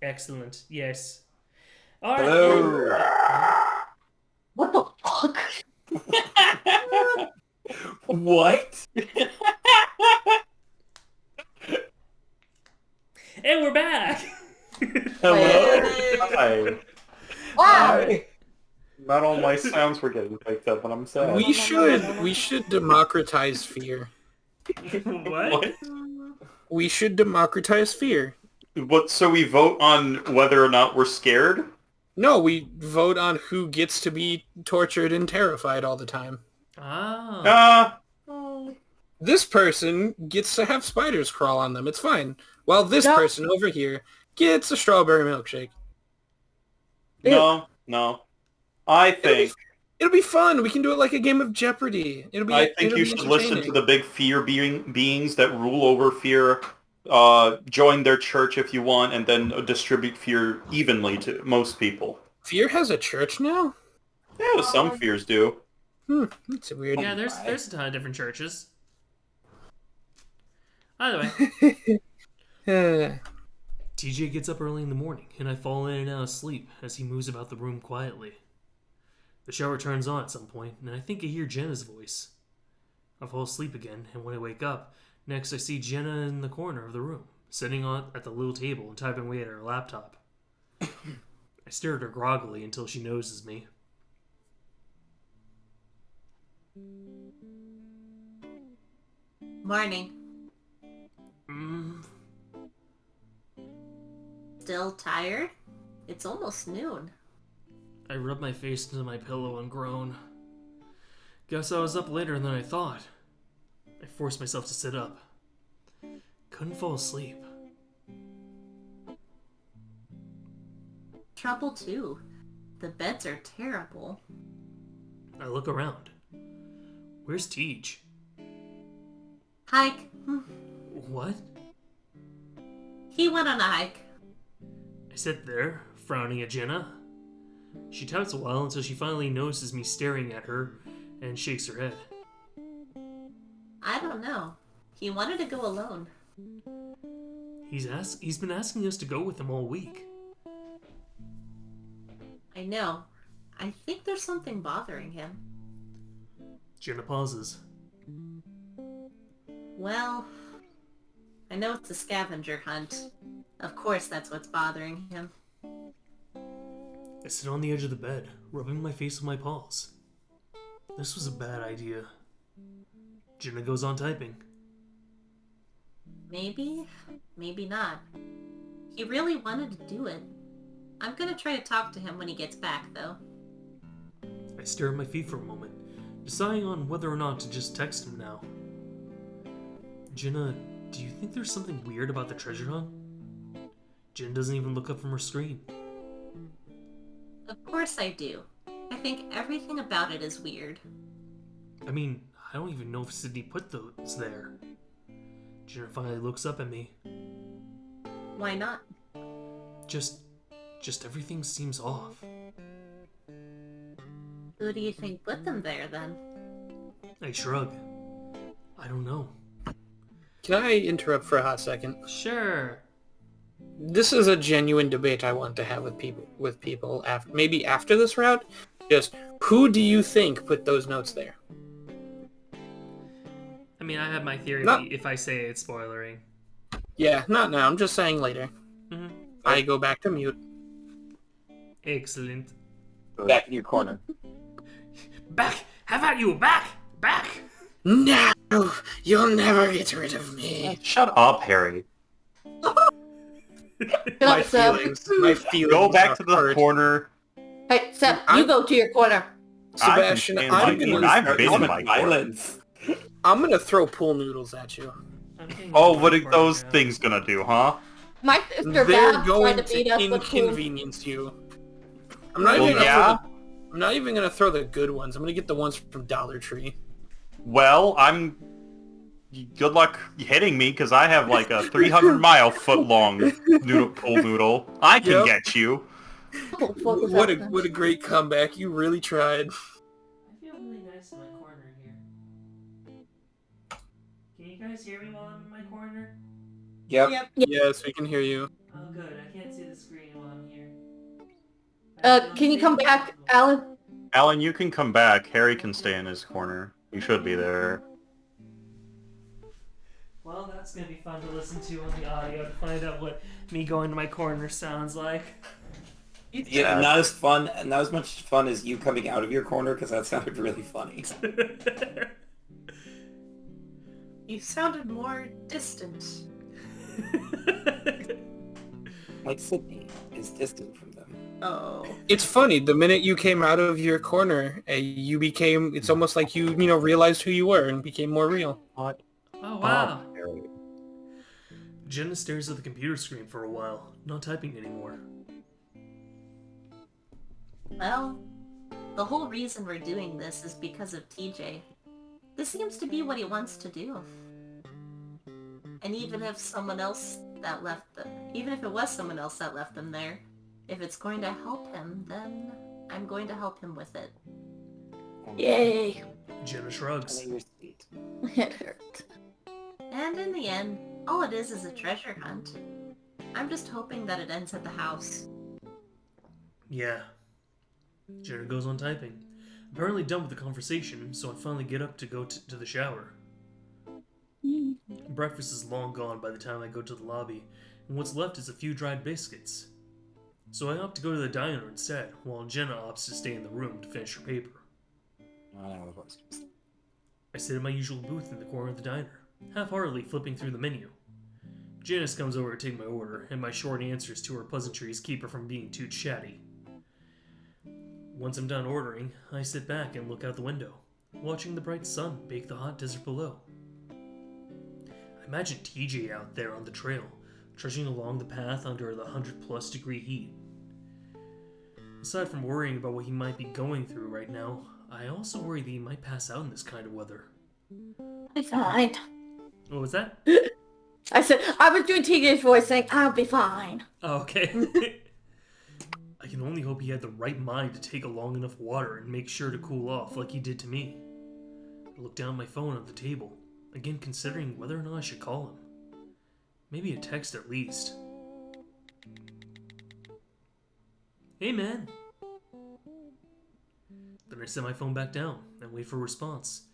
Excellent. Yes. All right. Hello. What the fuck? What? And we're back. Hello. Hey. Hi. Wow. Hi. Not all my sounds were getting picked up when I'm sad. We should democratize fear. What? We should democratize fear. What? So we vote on whether or not we're scared? No, we vote on who gets to be tortured and terrified all the time. Ah. This person gets to have spiders crawl on them. It's fine. While this Nope. person over here gets a strawberry milkshake. No. I think It'll be fun. We can do it like a game of Jeopardy. It'll be. you should listen to the big fear beings that rule over fear. Join their church if you want, and then distribute fear evenly to most people. Fear has a church now? Yeah, some fears do. That's weird. Yeah, there's a ton of different churches. Either way. TJ gets up early in the morning, and I fall in and out of sleep as he moves about the room quietly. The shower turns on at some point, and I think I hear Jenna's voice. I fall asleep again, and when I wake up, next I see Jenna in the corner of the room, sitting at the little table and typing away at her laptop. I stare at her groggily until she notices me. Morning. Still tired? It's almost noon. I rub my face into my pillow and groan. Guess I was up later than I thought. I forced myself to sit up. Couldn't fall asleep. Trouble too. The beds are terrible. I look around. Where's Tej? Hike. What? He went on a hike. I sit there, frowning at Jenna. She types a while until she finally notices me staring at her and shakes her head. I don't know. He wanted to go alone. He's been asking us to go with him all week. I know. I think there's something bothering him. Jenna pauses. Well, I know it's a scavenger hunt. Of course that's what's bothering him. I sit on the edge of the bed, rubbing my face with my paws. This was a bad idea. Jenna goes on typing. Maybe, maybe not. He really wanted to do it. I'm gonna try to talk to him when he gets back, though. I stare at my feet for a moment, deciding on whether or not to just text him now. Jenna, do you think there's something weird about the treasure hunt? Jen doesn't even look up from her screen. Of course I do. I think everything about it is weird. I mean, I don't even know if Sydney put those there. Jenna finally looks up at me. Why not? Just everything seems off. Who do you think put them there, then? I shrug. I don't know. Can I interrupt for a hot second? Sure. This is a genuine debate I want to have with people maybe after this route. Just who do you think put those notes there? I mean, I have my theory if I say it's spoilering. Yeah, not now. I'm just saying later. Mm-hmm. I go back to mute. Excellent. Back in your corner. Back! Have at you! Back! Back! No! You'll never get rid of me. Shut up, Harry. My feelings. Go back to the hurt. corner. Hey, Seb, you go to your corner. Sebastian, I've been in my violence. I'm gonna throw pool noodles at you. Oh, what are those things gonna do, huh? My sister They're Bab going tried to beat to us with food. inconvenience you. I'm not even gonna throw the good ones. I'm gonna get the ones from Dollar Tree. Well, good luck hitting me, because I have like a 300-mile foot-long pool noodle. I can get you. What a great comeback. You really tried. I feel really nice in my corner here. Can you guys hear me while I'm in my corner? Yep. Yes, we can hear you. Oh, good. I can't see the screen Can you come back, Alan? Alan, you can come back. Harry can stay in his corner. You should be there. Well, that's gonna be fun to listen to on the audio to find out what me going to my corner sounds like. Yeah, not as fun, not as much fun as you coming out of your corner, because that sounded really funny. You sounded more distant. Like Sydney is distant from them. Oh. It's funny. The minute you came out of your corner, you became. It's almost like you realized who you were and became more real. What? Oh, wow. Harry. Jenna stares at the computer screen for a while, not typing anymore. Well, the whole reason we're doing this is because of TJ. This seems to be what he wants to do. And even if someone else that left them, even if it was someone else that left them there, if it's going to help him, then I'm going to help him with it. Yay. Jenna shrugs. I know you're sweet. It hurt. And in the end, all it is a treasure hunt. I'm just hoping that it ends at the house. Yeah. Jenna goes on typing. Apparently done with the conversation, so I finally get up to go to the shower. Breakfast is long gone by the time I go to the lobby, and what's left is a few dried biscuits. So I opt to go to the diner instead, while Jenna opts to stay in the room to finish her paper. I sit in my usual booth in the corner of the diner, half-heartedly flipping through the menu. Janice comes over to take my order, and my short answers to her pleasantries keep her from being too chatty. Once I'm done ordering, I sit back and look out the window, watching the bright sun bake the hot desert below. I imagine TJ out there on the trail, trudging along the path under the 100+ degree heat. Aside from worrying about what he might be going through right now, I also worry that he might pass out in this kind of weather. I'll be fine. What was that? I said, I was doing TJ's voice saying, I'll be fine. Oh, okay. I can only hope he had the right mind to take a long enough water and make sure to cool off like he did to me. I look down at my phone on the table, again considering whether or not I should call him. Maybe a text at least. Hey man! Then I set my phone back down and wait for a response,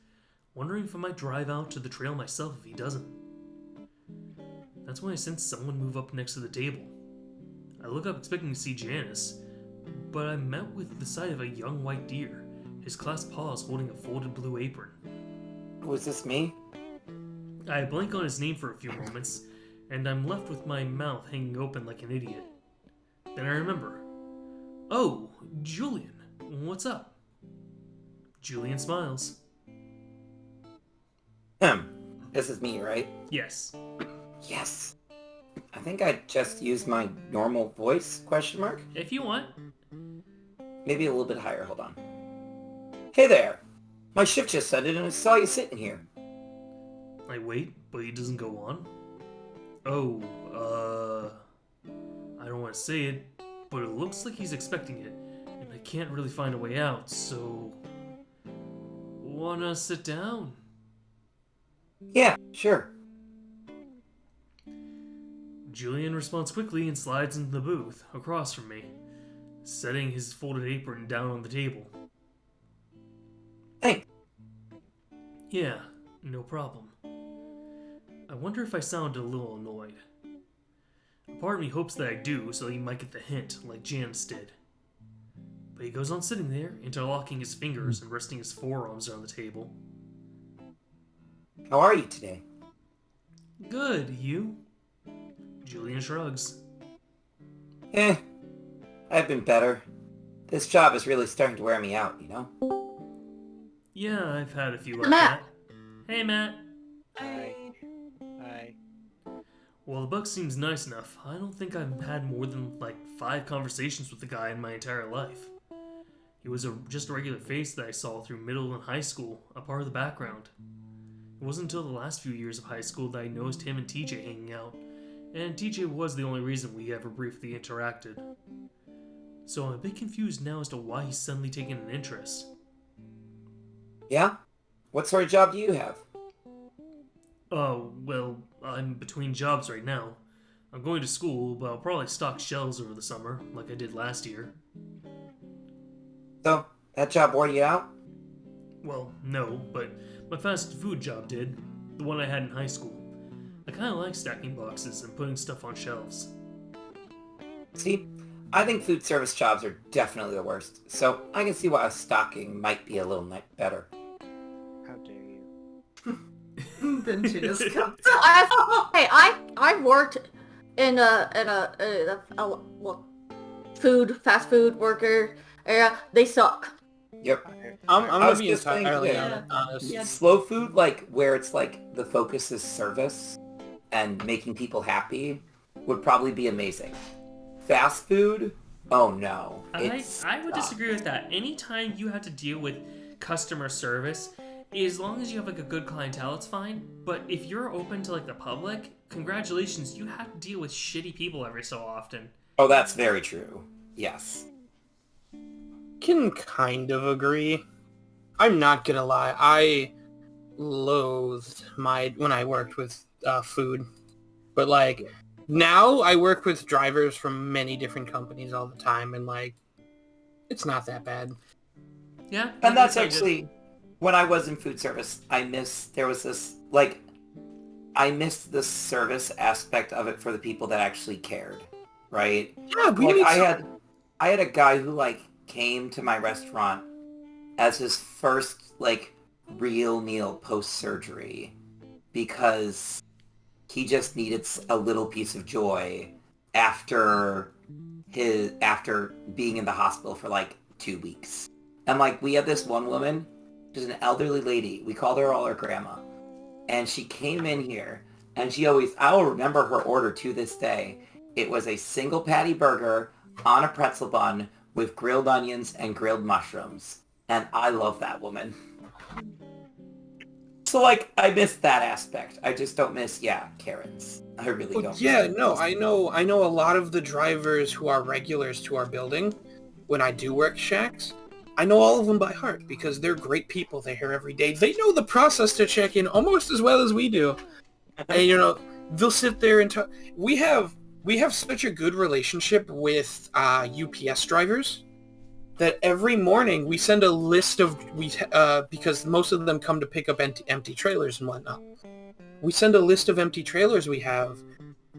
wondering if I might drive out to the trail myself if he doesn't. That's when I sense someone move up next to the table. I look up expecting to see Janice, but I'm met with the sight of a young white deer, his clasped paws holding a folded blue apron. Was this me? I blank on his name for a few moments, and I'm left with my mouth hanging open like an idiot. Then I remember. Oh, Julian, what's up? Julian smiles. This is me, right? Yes. Yes. I think I just used my normal voice, question mark? If you want. Maybe a little bit higher, hold on. Hey there! My shift just ended and I saw you sitting here. I wait, but he doesn't go on. Oh, I don't want to say it, but it looks like he's expecting it, and I can't really find a way out, so... Wanna sit down? Yeah, sure. Julian responds quickly and slides into the booth, across from me, setting his folded apron down on the table. Hey. Yeah, no problem. I wonder if I sound a little annoyed. A part of me hopes that I do, so he might get the hint, like Janice did. But he goes on sitting there, interlocking his fingers and resting his forearms on the table. How are you today? Good, you? Julian shrugs. I've been better. This job is really starting to wear me out, you know? Yeah, I've had a few like Matt. that. Hey, Matt. Hi. Well, the Buck seems nice enough. I don't think I've had more than, 5 conversations with the guy in my entire life. He was just a regular face that I saw through middle and high school, a part of the background. It wasn't until the last few years of high school that I noticed him and TJ hanging out, and TJ was the only reason we ever briefly interacted. So I'm a bit confused now as to why he's suddenly taken an interest. Yeah? What sort of job do you have? Oh, well, I'm between jobs right now. I'm going to school, but I'll probably stock shelves over the summer, like I did last year. So, that job wore you out? Well, no, but my fast food job did. The one I had in high school. I kind of like stacking boxes and putting stuff on shelves. See, I think food service jobs are definitely the worst, so I can see why stocking might be a little better. How dare you? Then she just comes Hey, I worked in a fast food worker area. They suck. Yep. I'm I gonna was be just saying, entirely yeah. honest. Yeah. Slow food, like, where it's like the focus is service and making people happy, would probably be amazing. Fast food? Oh no. I would disagree with that. Anytime you have to deal with customer service, as long as you have like a good clientele, it's fine. But if you're open to like the public, congratulations, you have to deal with shitty people every so often. Oh, that's very true. Yes. Can kind of agree. I'm not gonna lie. I loathed when I worked with food, but like now I work with drivers from many different companies all the time, and like it's not that bad. Yeah, And that's actually, when I was in food service, I missed the service aspect of it for the people that actually cared, right? Yeah, we Like, need I had a guy who like came to my restaurant as his first like real meal post-surgery because he just needed a little piece of joy after being in the hospital for like 2 weeks. And like we had this one woman, just an elderly lady, we called her all our grandma, and she came in here and I'll remember her order to this day. It was a single patty burger on a pretzel bun with grilled onions and grilled mushrooms. And I love that woman. So, like, I miss that aspect. I just don't miss, Karens. I really don't. Yeah, no, I know a lot of the drivers who are regulars to our building when I do work shacks. I know all of them by heart because they're great people. They're here every day. They know the process to check in almost as well as we do. And, they'll sit there and talk. We have such a good relationship with UPS drivers that every morning we send a list of because most of them come to pick up empty trailers and whatnot. We send a list of empty trailers we have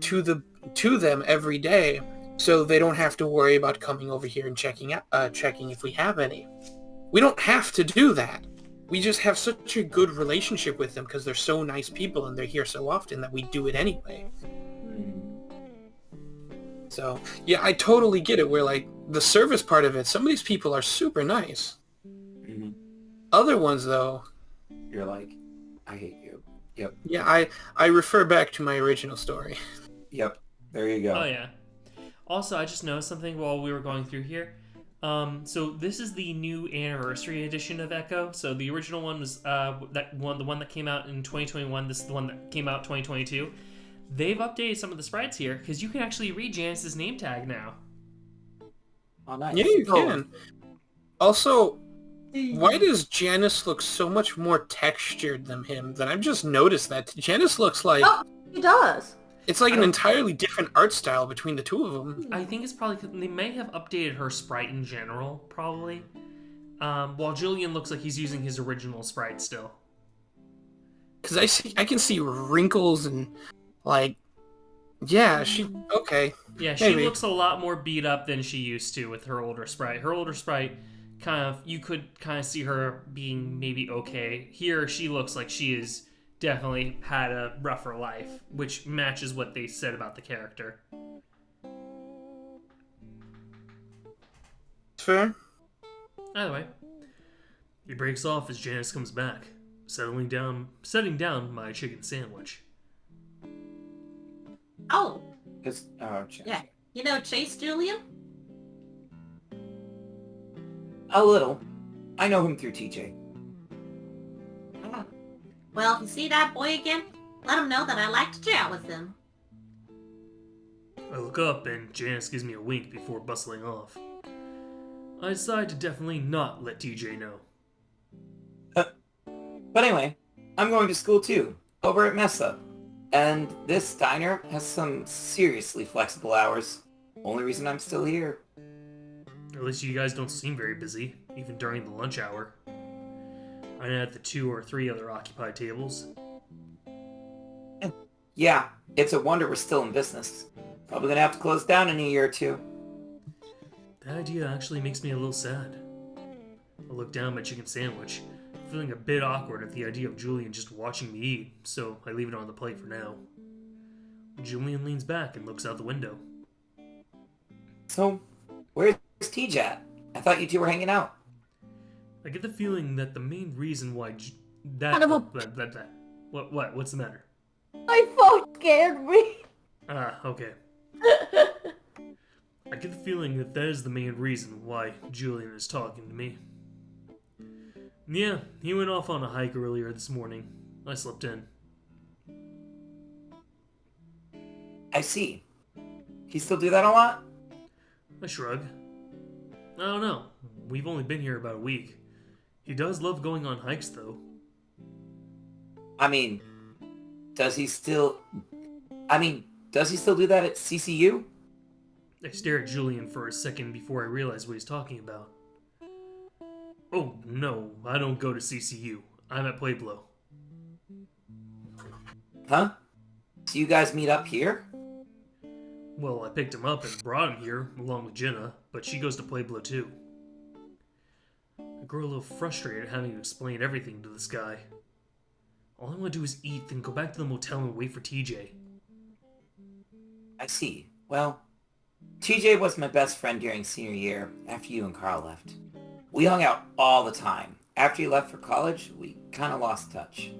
to them every day, so they don't have to worry about coming over here and checking if we have any. We don't have to do that. We just have such a good relationship with them because they're so nice people and they're here so often that we do it anyway. So, yeah, I totally get it, where, like, the service part of it, some of these people are super nice. Mm-hmm. Other ones, though... You're like, I hate you. Yep. Yeah, I refer back to my original story. Yep. There you go. Oh, yeah. Also, I just noticed something while we were going through here. So this is the new anniversary edition of Echo. So the original one was the one that came out in 2021. This is the one that came out 2022. They've updated some of the sprites here because you can actually read Janice's name tag now. Oh, nice. Yeah, you can. Also, why does Janice look so much more textured than him? I've just noticed that. Janice looks like... Oh, he does. It's like an entirely different art style between the two of them. I think it's probably... They may have updated her sprite in general, probably. While Julian looks like he's using his original sprite still. Because I can see wrinkles and... Like, yeah, okay. Yeah, she maybe. looks a lot more beat up than she used to with her older sprite. Her older sprite, you could kind of see her being maybe okay. Here, she looks like she has definitely had a rougher life, which matches what they said about the character. Fair. Either way, he breaks off as Janice comes back, setting down my chicken sandwich. Oh, Yeah. you know Chase, Julian? A little. I know him through TJ. Well, if you see that boy again, let him know that I like to chat with him. I look up and Janice gives me a wink before bustling off. I decide to definitely not let TJ know. But anyway, I'm going to school too, over at Mesa. And this diner has some seriously flexible hours. Only reason I'm still here. At least you guys don't seem very busy. even during the lunch hour. I had the 2 or 3 other occupied tables. Yeah, it's a wonder we're still in business. Probably gonna have to close down in a year or two. That idea actually makes me a little sad. I look down my chicken sandwich, feeling a bit awkward at the idea of Julian just watching me eat, so I leave it on the plate for now. Julian leans back and looks out the window. So, where's TJ at? I thought you two were hanging out. I get the feeling that the main reason why Son of a- What's the matter? My phone scared me. Ah, okay. I get the feeling that is the main reason why Julian is talking to me. Yeah, he went off on a hike earlier this morning. I slept in. I see. He still do that a lot? I shrug. I don't know. We've only been here about a week. He does love going on hikes, though. I mean, does he still do that at CCU? I stare at Julian for a second before I realize what he's talking about. Oh, no, I don't go to CCU. I'm at Pueblo. Huh? So you guys meet up here? Well, I picked him up and brought him here, along with Jenna, but she goes to Pueblo too. I grow a little frustrated having to explain everything to this guy. All I want to do is eat, then go back to the motel and wait for TJ. I see. Well, TJ was my best friend during senior year, after you and Carl left. We hung out all the time. After you left for college, we kind of lost touch.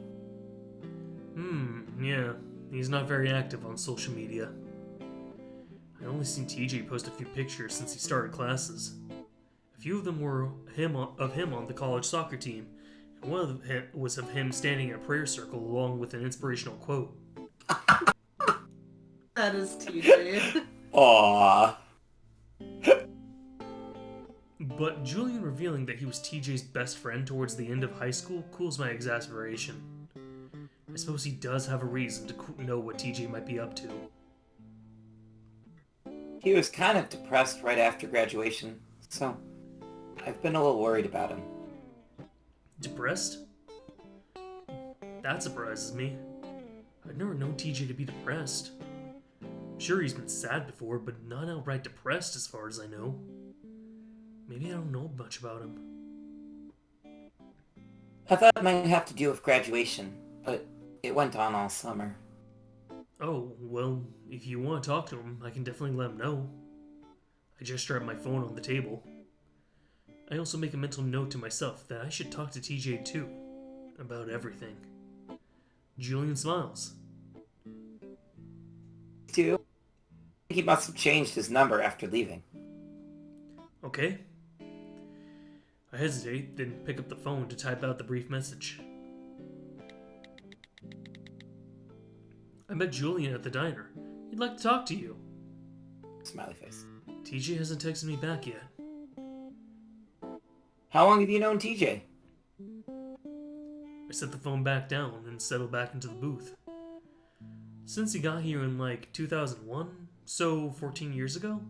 Yeah. He's not very active on social media. I only seen TJ post a few pictures since he started classes. A few of them were of him on the college soccer team, and one of them was of him standing in a prayer circle along with an inspirational quote. That is TJ. Aww. But Julian revealing that he was TJ's best friend towards the end of high school cools my exasperation. I suppose he does have a reason to know what TJ might be up to. He was kind of depressed right after graduation, so I've been a little worried about him. Depressed? That surprises me. I've never known TJ to be depressed. I'm sure he's been sad before, but not outright depressed as far as I know. Maybe I don't know much about him. I thought it might have to do with graduation, but it went on all summer. Oh, well, if you want to talk to him, I can definitely let him know. I gesture at my phone on the table. I also make a mental note to myself that I should talk to TJ too, about everything. Julian smiles. Too. He must have changed his number after leaving. Okay. I hesitate, then pick up the phone to type out the brief message. I met Julian at the diner. He'd like to talk to you. Smiley face. TJ hasn't texted me back yet. How long have you known TJ? I set the phone back down and settle back into the booth. Since he got here in like 2001, so 14 years ago?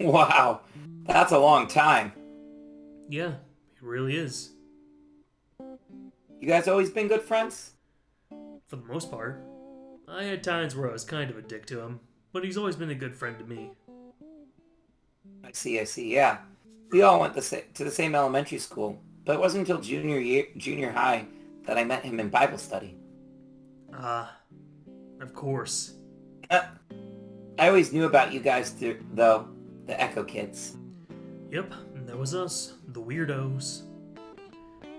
Wow, that's a long time. Yeah, it really is. You guys always been good friends? For the most part. I had times where I was kind of a dick to him, but he's always been a good friend to me. I see, yeah. We all went to the same elementary school, but it wasn't until junior high that I met him in Bible study. Ah, of course. I always knew about you guys, though, the Echo Kids. Yep, that was us, the weirdos.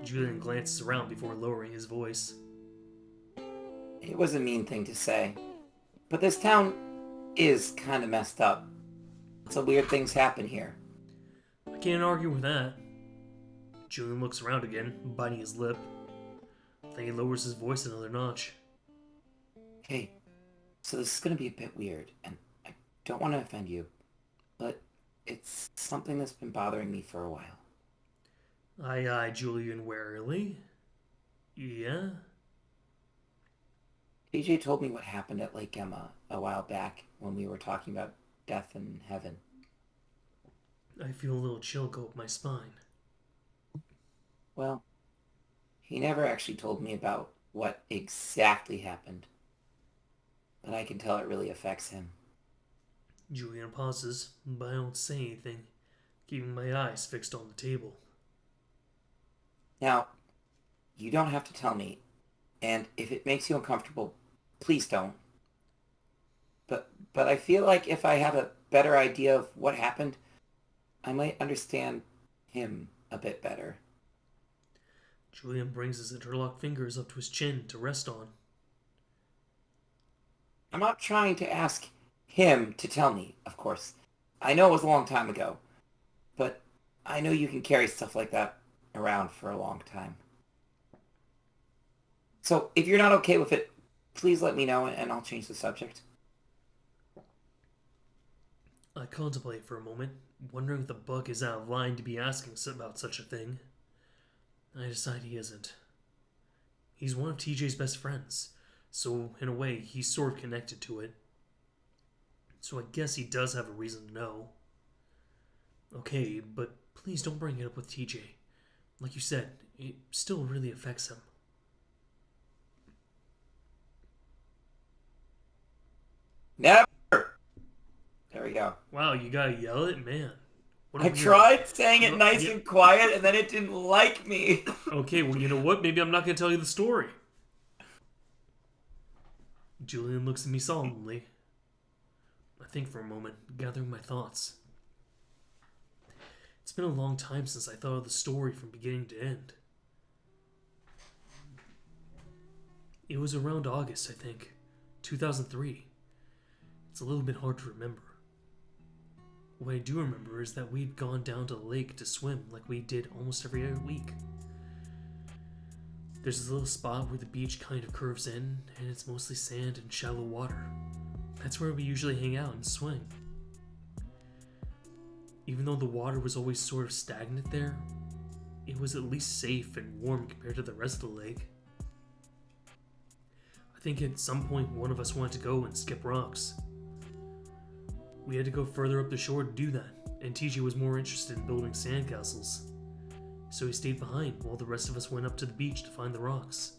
Julian glances around before lowering his voice. It was a mean thing to say, but this town is kind of messed up. Lots of weird things happen here. I can't argue with that. Julian looks around again, biting his lip. Then he lowers his voice another notch. Hey, so this is going to be a bit weird, and I don't want to offend you, but it's something that's been bothering me for a while. I eye Julian warily. Yeah? TJ told me what happened at Lake Emma a while back when we were talking about death and heaven. I feel a little chill go up my spine. Well, he never actually told me about what exactly happened. But I can tell it really affects him. Julian pauses, but I don't say anything, keeping my eyes fixed on the table. Now, you don't have to tell me, and if it makes you uncomfortable, please don't. But I feel like if I had a better idea of what happened, I might understand him a bit better. Julian brings his interlocked fingers up to his chin to rest on. I'm not trying to ask him to tell me, of course. I know it was a long time ago, but I know you can carry stuff like that around for a long time. So if you're not okay with it, please let me know and I'll change the subject. I contemplate for a moment, wondering if the bug is out of line to be asking about such a thing. I decide he isn't. He's one of TJ's best friends, so in a way, he's sort of connected to it. So I guess he does have a reason to know. Okay, but please don't bring it up with TJ. Like you said, it still really affects him. Never! There we go. Wow, you gotta yell it? Man. I tried saying it nice and quiet and then it didn't like me. Okay, well, you know what? Maybe I'm not gonna tell you the story. Julian looks at me solemnly. I think for a moment, gathering my thoughts. It's been a long time since I thought of the story from beginning to end. It was around August, I think. 2003. It's a little bit hard to remember. What I do remember is that we'd gone down to the lake to swim like we did almost every other week. There's this little spot where the beach kind of curves in, and it's mostly sand and shallow water. That's where we usually hang out and swing. Even though the water was always sort of stagnant there, it was at least safe and warm compared to the rest of the lake. I think at some point one of us wanted to go and skip rocks. We had to go further up the shore to do that, and TJ was more interested in building sandcastles. So he stayed behind while the rest of us went up to the beach to find the rocks.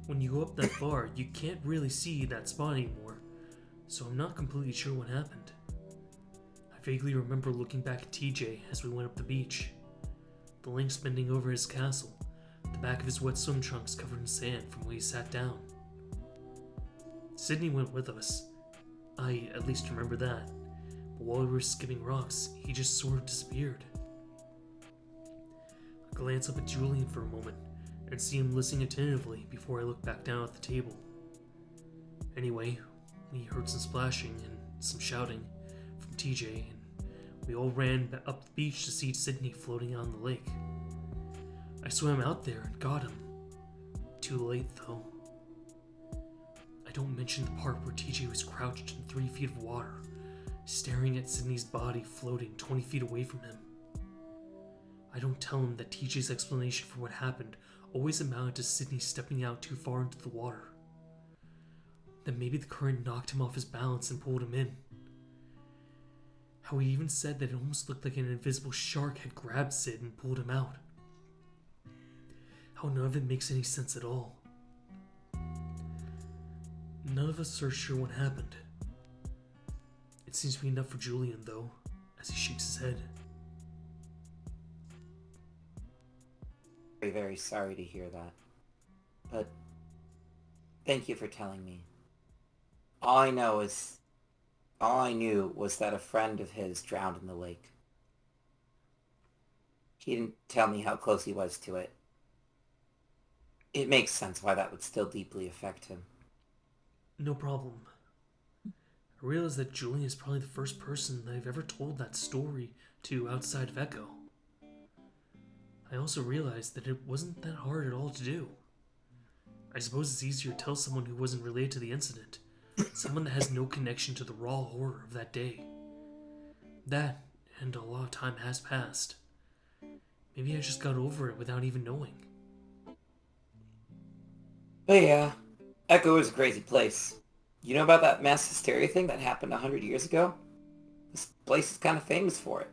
When you go up that far, you can't really see that spot anymore, so I'm not completely sure what happened. I vaguely remember looking back at TJ as we went up the beach. The lynx bending over his castle, the back of his wet swim trunks covered in sand from where he sat down. Sydney went with us. I at least remember that. But while we were skipping rocks, he just sort of disappeared. I glance up at Julian for a moment and see him listening attentively before I look back down at the table. Anyway, we heard some splashing and some shouting from TJ, and we all ran up the beach to see Sydney floating on the lake. I swam out there and got him. Too late, though. I don't mention the part where TJ was crouched in 3 feet of water, staring at Sydney's body floating 20 feet away from him. I don't tell him that TJ's explanation for what happened always amounted to Sydney stepping out too far into the water. That maybe the current knocked him off his balance and pulled him in. How he even said that it almost looked like an invisible shark had grabbed Sid and pulled him out. How none of it makes any sense at all. None of us are sure what happened. It seems to be enough for Julian, though, as he shakes his head. Very, very sorry to hear that. But thank you for telling me. All I knew was that a friend of his drowned in the lake. He didn't tell me how close he was to it. It makes sense why that would still deeply affect him. No problem. I realize that Julian is probably the first person that I've ever told that story to outside of Echo. I also realized that it wasn't that hard at all to do. I suppose it's easier to tell someone who wasn't related to the incident, someone that has no connection to the raw horror of that day. That, and a lot of time has passed. Maybe I just got over it without even knowing. But yeah, Echo is a crazy place. You know about that mass hysteria thing that happened 100 years ago? This place is kind of famous for it.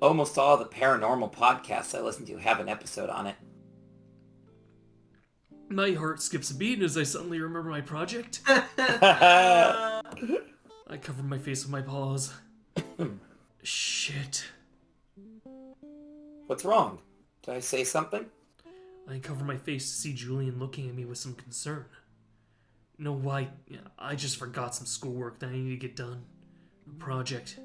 Almost all the paranormal podcasts I listen to have an episode on it. My heart skips a beat as I suddenly remember my project. I I covered my face with my paws. Shit. What's wrong? Did I say something? I uncovered my face to see Julian looking at me with some concern. No, why? I just forgot some schoolwork that I need to get done. A project.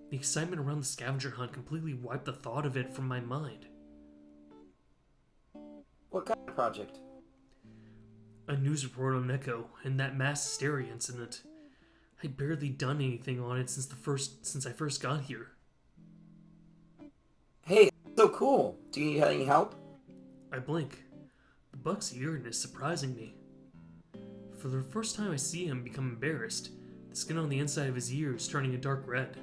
The excitement around the scavenger hunt completely wiped the thought of it from my mind. What kind of project? A news report on Echo and that mass hysteria incident. I'd barely done anything on it since I first got here. Hey, so cool. Do you need any help? I blink. The buck's eagerness surprising me. For the first time I see him become embarrassed, the skin on the inside of his ears turning a dark red.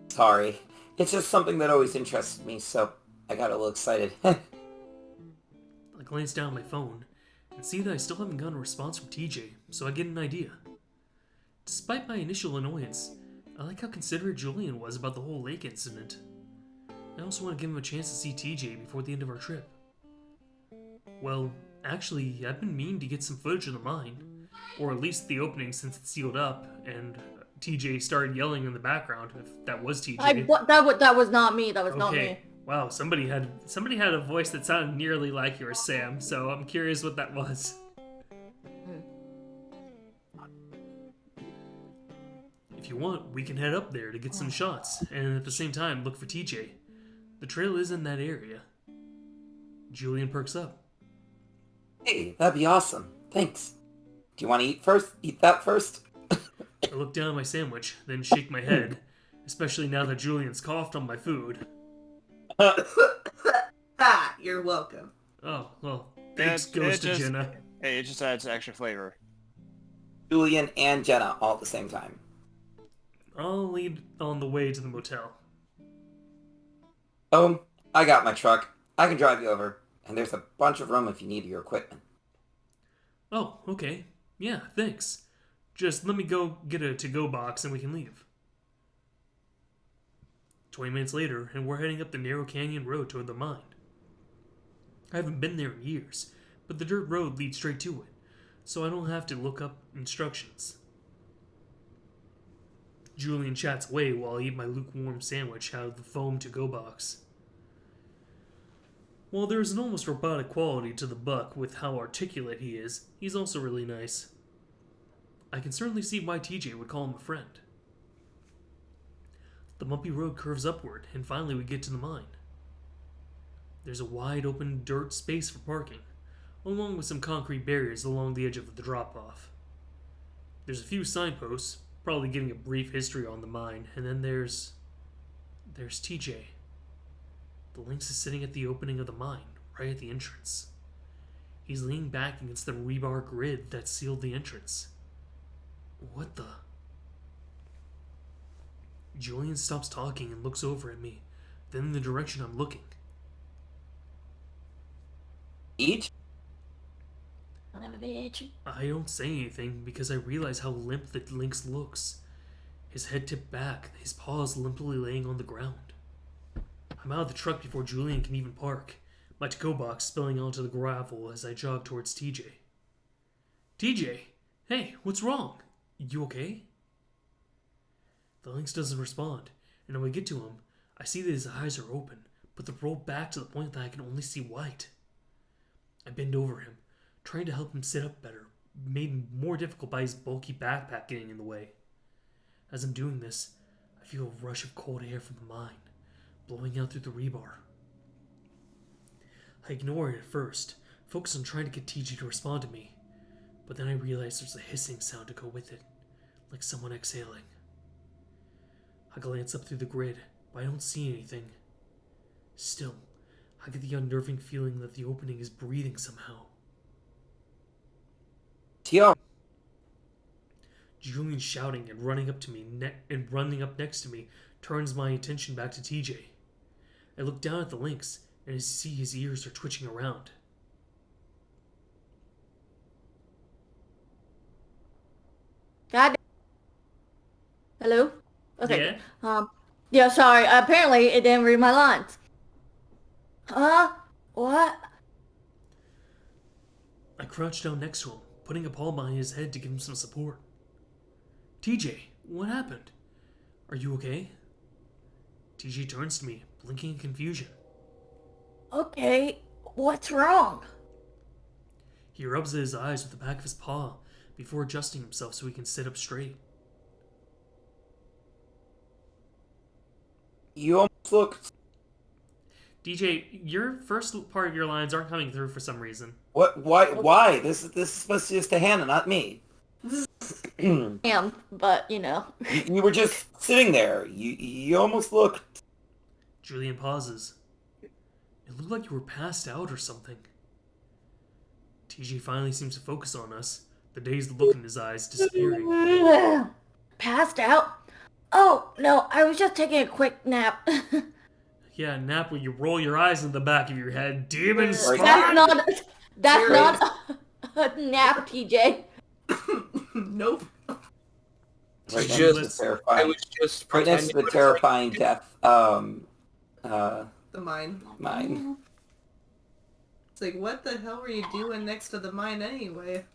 Sorry. It's just something that always interested me, so I got a little excited. I glance down at my phone and see that I still haven't gotten a response from TJ, so I get an idea. Despite my initial annoyance, I like how considerate Julian was about the whole lake incident. I also want to give him a chance to see TJ before the end of our trip. Well, actually, I've been meaning to get some footage of the mine, or at least the opening since it's sealed up, and TJ started yelling in the background, if that was TJ. That was not me. That was not me. Wow, somebody had a voice that sounded nearly like yours, Sam, so I'm curious what that was. If you want, we can head up there to get some shots, and at the same time, look for TJ. The trail is in that area. Julian perks up. Hey, that'd be awesome. Thanks. Do you want to eat that first? I look down at my sandwich, then shake my head, especially now that Julian's coughed on my food. You're welcome. Oh, well, thanks goes to Jenna. Hey, it just adds extra flavor. Julian and Jenna all at the same time. I'll lead on the way to the motel. I got my truck. I can drive you over. And there's a bunch of room if you need your equipment. Oh, okay. Yeah, thanks. Just let me go get a to-go box and we can leave. 20 minutes later, and we're heading up the narrow canyon road toward the mine. I haven't been there in years, but the dirt road leads straight to it, so I don't have to look up instructions. Julian chats away while I eat my lukewarm sandwich out of the foam to-go box. While there is an almost robotic quality to the buck with how articulate he is, he's also really nice. I can certainly see why TJ would call him a friend. The bumpy road curves upward, and finally we get to the mine. There's a wide open dirt space for parking, along with some concrete barriers along the edge of the drop-off. There's a few signposts, probably giving a brief history on the mine, and then there's TJ. The lynx is sitting at the opening of the mine, right at the entrance. He's leaning back against the rebar grid that sealed the entrance. What the? Julian stops talking and looks over at me, then in the direction I'm looking. Each? Son of a bitch. I don't say anything because I realize how limp the lynx looks. His head tipped back, his paws limply laying on the ground. I'm out of the truck before Julian can even park, my to-go box spilling onto the gravel as I jog towards TJ. TJ! Hey, what's wrong? You okay? The lynx doesn't respond, and when I get to him, I see that his eyes are open, but they're rolled back to the point that I can only see white. I bend over him, trying to help him sit up better, made more difficult by his bulky backpack getting in the way. As I'm doing this, I feel a rush of cold air from the mine, blowing out through the rebar. I ignore it at first, focus on trying to get TJ to respond to me, but then I realize there's a hissing sound to go with it, like someone exhaling. I glance up through the grid, but I don't see anything. Still, I get the unnerving feeling that the opening is breathing somehow. Tio. Julian shouting and running up next to me turns my attention back to TJ. I look down at the lynx and I see his ears are twitching around. God. Hello? Okay. Yeah? Yeah, sorry. Apparently, it didn't read my lines. Huh? What? I crouched down next to him, putting a paw behind his head to give him some support. TJ, what happened? Are you okay? TJ turns to me, blinking in confusion. Okay, what's wrong? He rubs his eyes with the back of his paw before adjusting himself so he can sit up straight. You almost looked... DJ, your first part of your lines aren't coming through for some reason. What? Why? This is supposed to be just a Hannah, not me. Am, but you know. You were just sitting there. You almost looked... Julian pauses. It looked like you were passed out or something. TJ finally seems to focus on us, the dazed look in his eyes disappearing. Passed out? Oh, no, I was just taking a quick nap. Yeah, nap when you roll your eyes in the back of your head. Demon Right. spawn! That's not a nap, TJ. Nope. Right next Just- to the I terrifying... was just Right next to the terrifying death, The mine. mine. It's like, what the hell were you doing next to the mine anyway?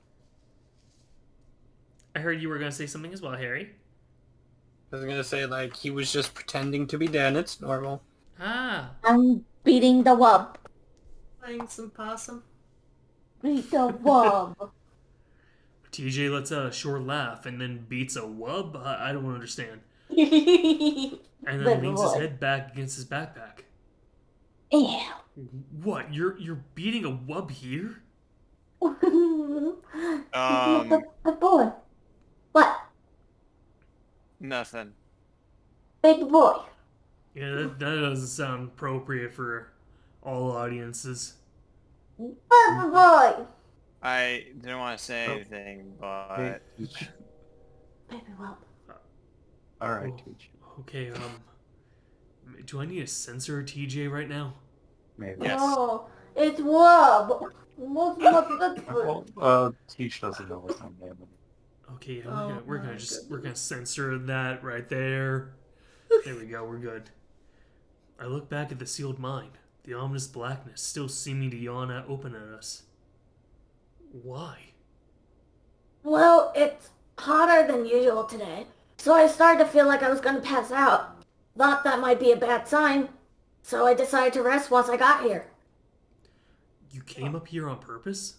I heard you were going to say something as well, Harry. I was gonna say, like, he was just pretending to be dead. It's normal. Ah, I'm beating the wub. Playing some possum. Beat the wub. TJ lets out a short laugh and then beats a wub? I don't understand. And then Good leans his lord. head back against his backpack. Yeah. What? You're beating a wub here? Good boy. What? Nothing. Big boy. Yeah, that doesn't sound appropriate for all audiences. Good boy. I didn't want to say anything, but Baby wub. Alright, Oh. Teach. Okay, do I need to censor TJ right now? Maybe. Yes. Oh, it's wub. What's Teach doesn't know what's on there. Okay, yeah, Oh we're my gonna censor that right there. There we go, we're good. I look back at the sealed mine, the ominous blackness still seeming to yawn open at us. Why? Well, it's hotter than usual today, so I started to feel like I was going to pass out. Thought that might be a bad sign, so I decided to rest once I got here. You came up here on purpose?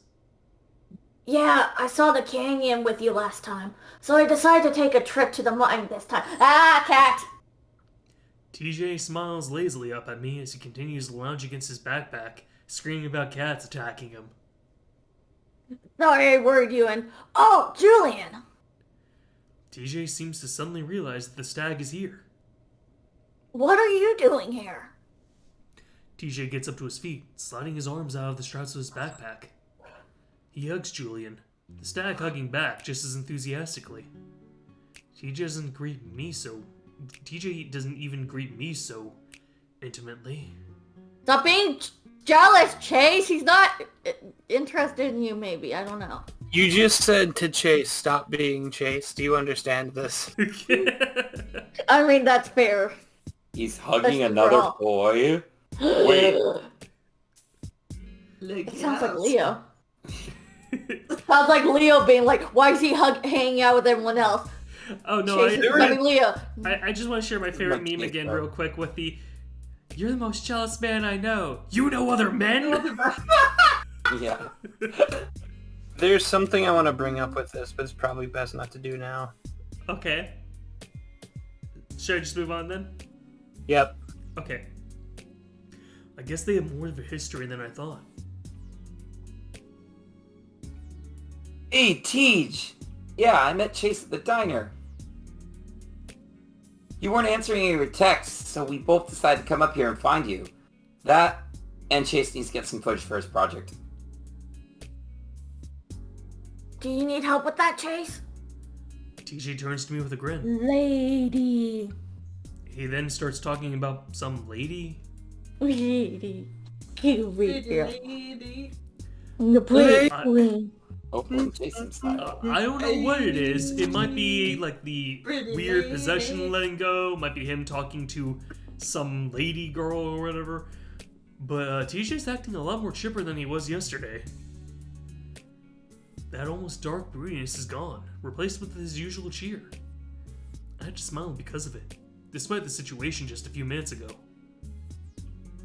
Yeah, I saw the canyon with you last time, so I decided to take a trip to the mine this time. Ah, cat! TJ smiles lazily up at me as he continues to lounge against his backpack, screaming about cats attacking him. Sorry I worried you and... Oh, Julian! TJ seems to suddenly realize that the stag is here. What are you doing here? TJ gets up to his feet, sliding his arms out of the straps of his backpack. He hugs Julian, the stag hugging back just as enthusiastically. TJ doesn't even greet me so intimately. Stop being jealous, Chase! He's not interested in you, maybe. I don't know. You just said to Chase, stop being Chase. Do you understand this? I mean, that's fair. He's hugging That's another wrong. boy. Wait. Like, It sounds like yes. Leo. Sounds like Leo being like, why is he hanging out with everyone else? Oh no, Chase is becoming Leo. I just want to share my favorite meme again real quick with the "You're the most jealous man I know. You know other men?" Yeah. There's something I want to bring up with this, but it's probably best not to do now. Okay. Should I just move on then? Yep. Okay. I guess they have more of a history than I thought. Hey, Teej! Yeah, I met Chase at the diner. You weren't answering any of your texts, so we both decided to come up here and find you. That, and Chase needs to get some footage for his project. Do you need help with that, Chase? TJ turns to me with a grin. Lady. He then starts talking about some lady. Lady. Cute girl. Lady. The pretty I- queen. Open Jason style. I don't know what it is. It might be like the Pretty weird lady. possession letting go. Might be him talking to some lady girl or whatever. But TJ's acting a lot more chipper than he was yesterday. That almost dark broodiness is gone, replaced with his usual cheer. I had to smile because of it, despite the situation just a few minutes ago.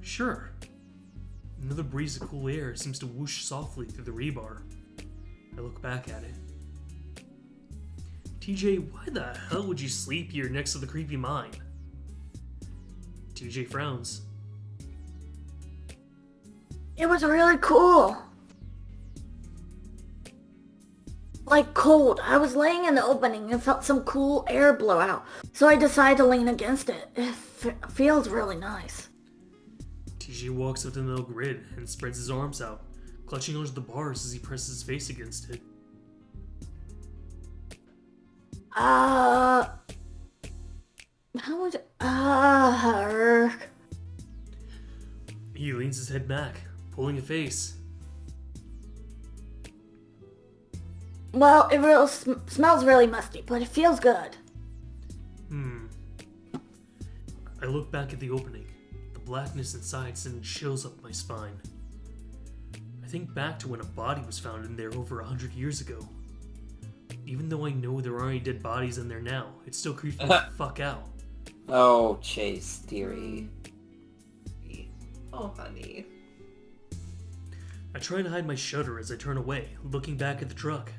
Sure. Another breeze of cool air seems to whoosh softly through the rebar. I look back at it. TJ, why the hell would you sleep here next to the creepy mine? TJ frowns. It was really cool. Like cold. I was laying in the opening and felt some cool air blow out, so I decided to lean against it. It feels really nice. TJ walks up to the metal grid and spreads his arms out, clutching onto the bars as he presses his face against it. How would He leans his head back, pulling a face. Well, it really smells really musty, but it feels good. I look back at the opening. The blackness inside sends chills up my spine. I think back to when a body was found in there over 100 years ago. Even though I know there are any dead bodies in there now, it still creeps me the fuck out. Oh, Chase, dearie. Oh, honey. I try to hide my shudder as I turn away, looking back at the truck.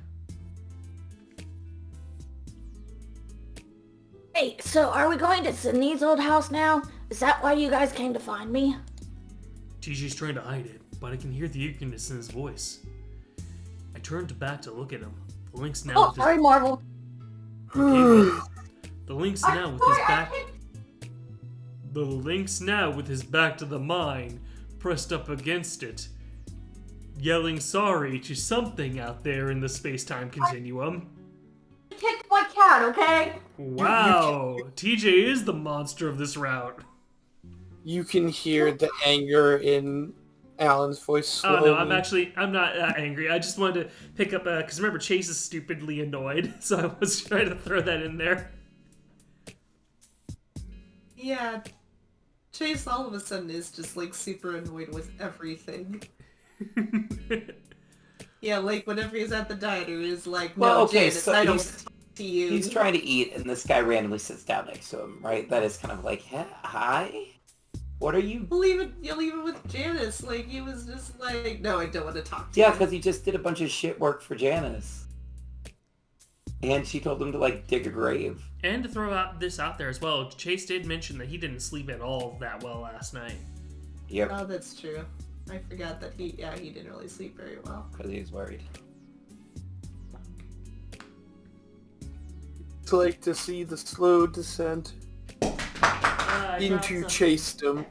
Hey, so are we going to Sydney's old house now? Is that why you guys came to find me? TJ's trying to hide it, but I can hear the eagerness in his voice. I turned back to look at him. The link's now Oh, with his... sorry, Marvel. Okay, well, the link's now with his back... The link's now with his back to the mine, pressed up against it, yelling sorry to something out there in the space-time continuum. Kicked my cat, okay? Wow, TJ is the monster of this route. You can hear the anger in Alan's voice slowly. Oh no, I'm not angry. I just wanted to pick up, because remember Chase is stupidly annoyed, so I was trying to throw that in there. Yeah, Chase all of a sudden is just like super annoyed with everything. Yeah, like whenever he's at the diner, he's like, no, Well, okay, Janice, so I don't he's- talk to you. He's trying to eat, and this guy randomly sits down next to him, right? That is kind of like, hi? What are you... You'll leave it with Janice. Like, he was just like, no, I don't want to talk to Yeah, you. because he just did a bunch of shit work for Janice. And she told him to, like, dig a grave. And to throw this out there as well, Chase did mention that he didn't sleep at all that well last night. Yep, Oh, that's true. I forgot that he didn't really sleep very well. because he was worried. It's like to see the slow descent into Chasem.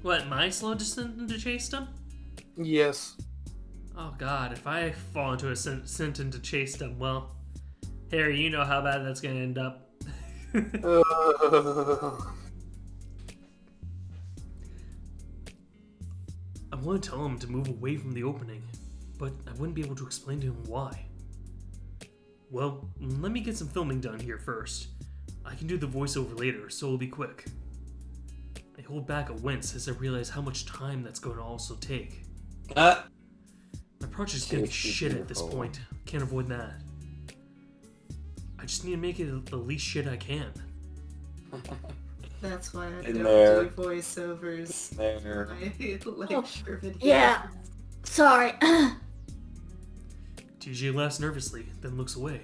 What, my slow descent into Chasem? Yes. Oh god, if I fall into a descent into Chasem, well, Harry, you know how bad that's gonna end up. I want to tell him to move away from the opening, but I wouldn't be able to explain to him why. Well, let me get some filming done here first. I can do the voiceover later, so it'll be quick. I hold back a wince as I realize how much time that's going to also take. My project's gonna be shit at this point. Can't avoid that. I just need to make it the least shit I can. That's why I In don't there. do voiceovers. There. I lecture videos. Yeah. Sorry. TJ laughs nervously, then looks away.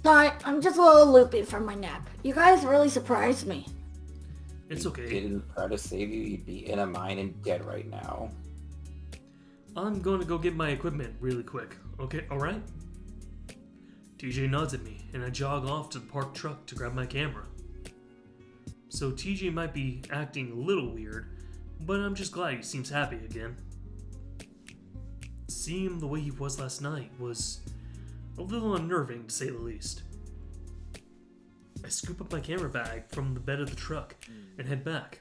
Sorry, I'm just a little loopy from my nap. You guys really surprised me. It's okay. Didn't try to save you, you'd be in a mine and dead right now. I'm going to go get my equipment really quick. Okay, alright? TJ nods at me, and I jog off to the parked truck to grab my camera. So TJ might be acting a little weird, but I'm just glad he seems happy again. Seeing him the way he was last night was a little unnerving, to say the least. I scoop up my camera bag from the bed of the truck and head back,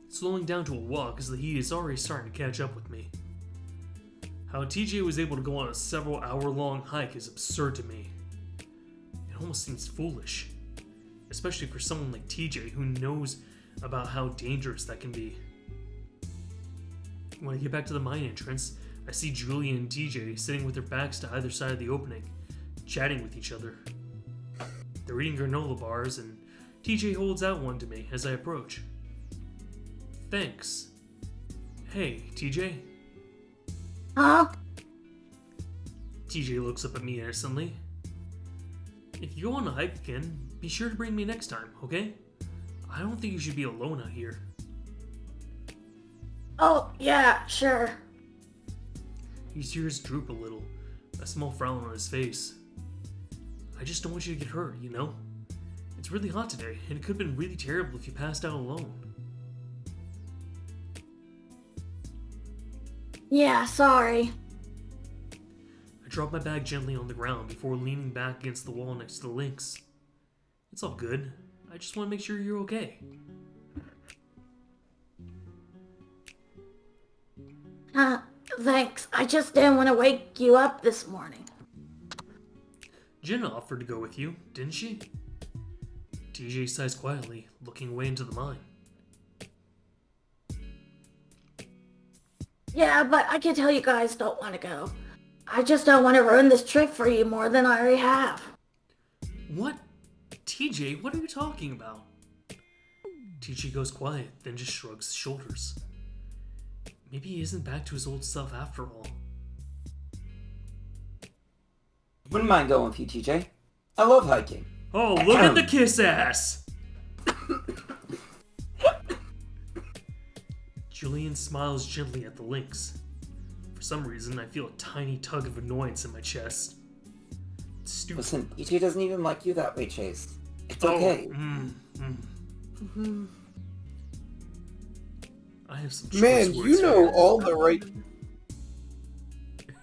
slowing down to a walk as the heat is already starting to catch up with me. How TJ was able to go on a several hour-long hike is absurd to me. It almost seems foolish, especially for someone like TJ who knows about how dangerous that can be. When I get back to the mine entrance, I see Julian and TJ sitting with their backs to either side of the opening, chatting with each other. They're eating granola bars, and TJ holds out one to me as I approach. Thanks. Hey, TJ. Huh? TJ looks up at me innocently. If you go on a hike again, be sure to bring me next time, okay? I don't think you should be alone out here. Oh, yeah, sure. His ears droop a little, a small frown on his face. I just don't want you to get hurt, you know? It's really hot today, and it could have been really terrible if you passed out alone. Yeah, sorry. I drop my bag gently on the ground before leaning back against the wall next to the lynx. It's all good. I just want to make sure you're okay. Thanks. I just didn't want to wake you up this morning. Jenna offered to go with you, didn't she? TJ sighs quietly, looking away into the mine. Yeah, but I can tell you guys don't want to go. I just don't want to ruin this trip for you more than I already have. What? TJ, what are you talking about? TJ goes quiet, then just shrugs his shoulders. Maybe he isn't back to his old self after all. Wouldn't mind going with you, TJ. I love hiking. Oh, look at the kiss ass! Julian smiles gently at the lynx. For some reason, I feel a tiny tug of annoyance in my chest. It's stupid. Listen, TJ doesn't even like you that way, Chase. It's okay. I have some Man, choice you words know here. all the right...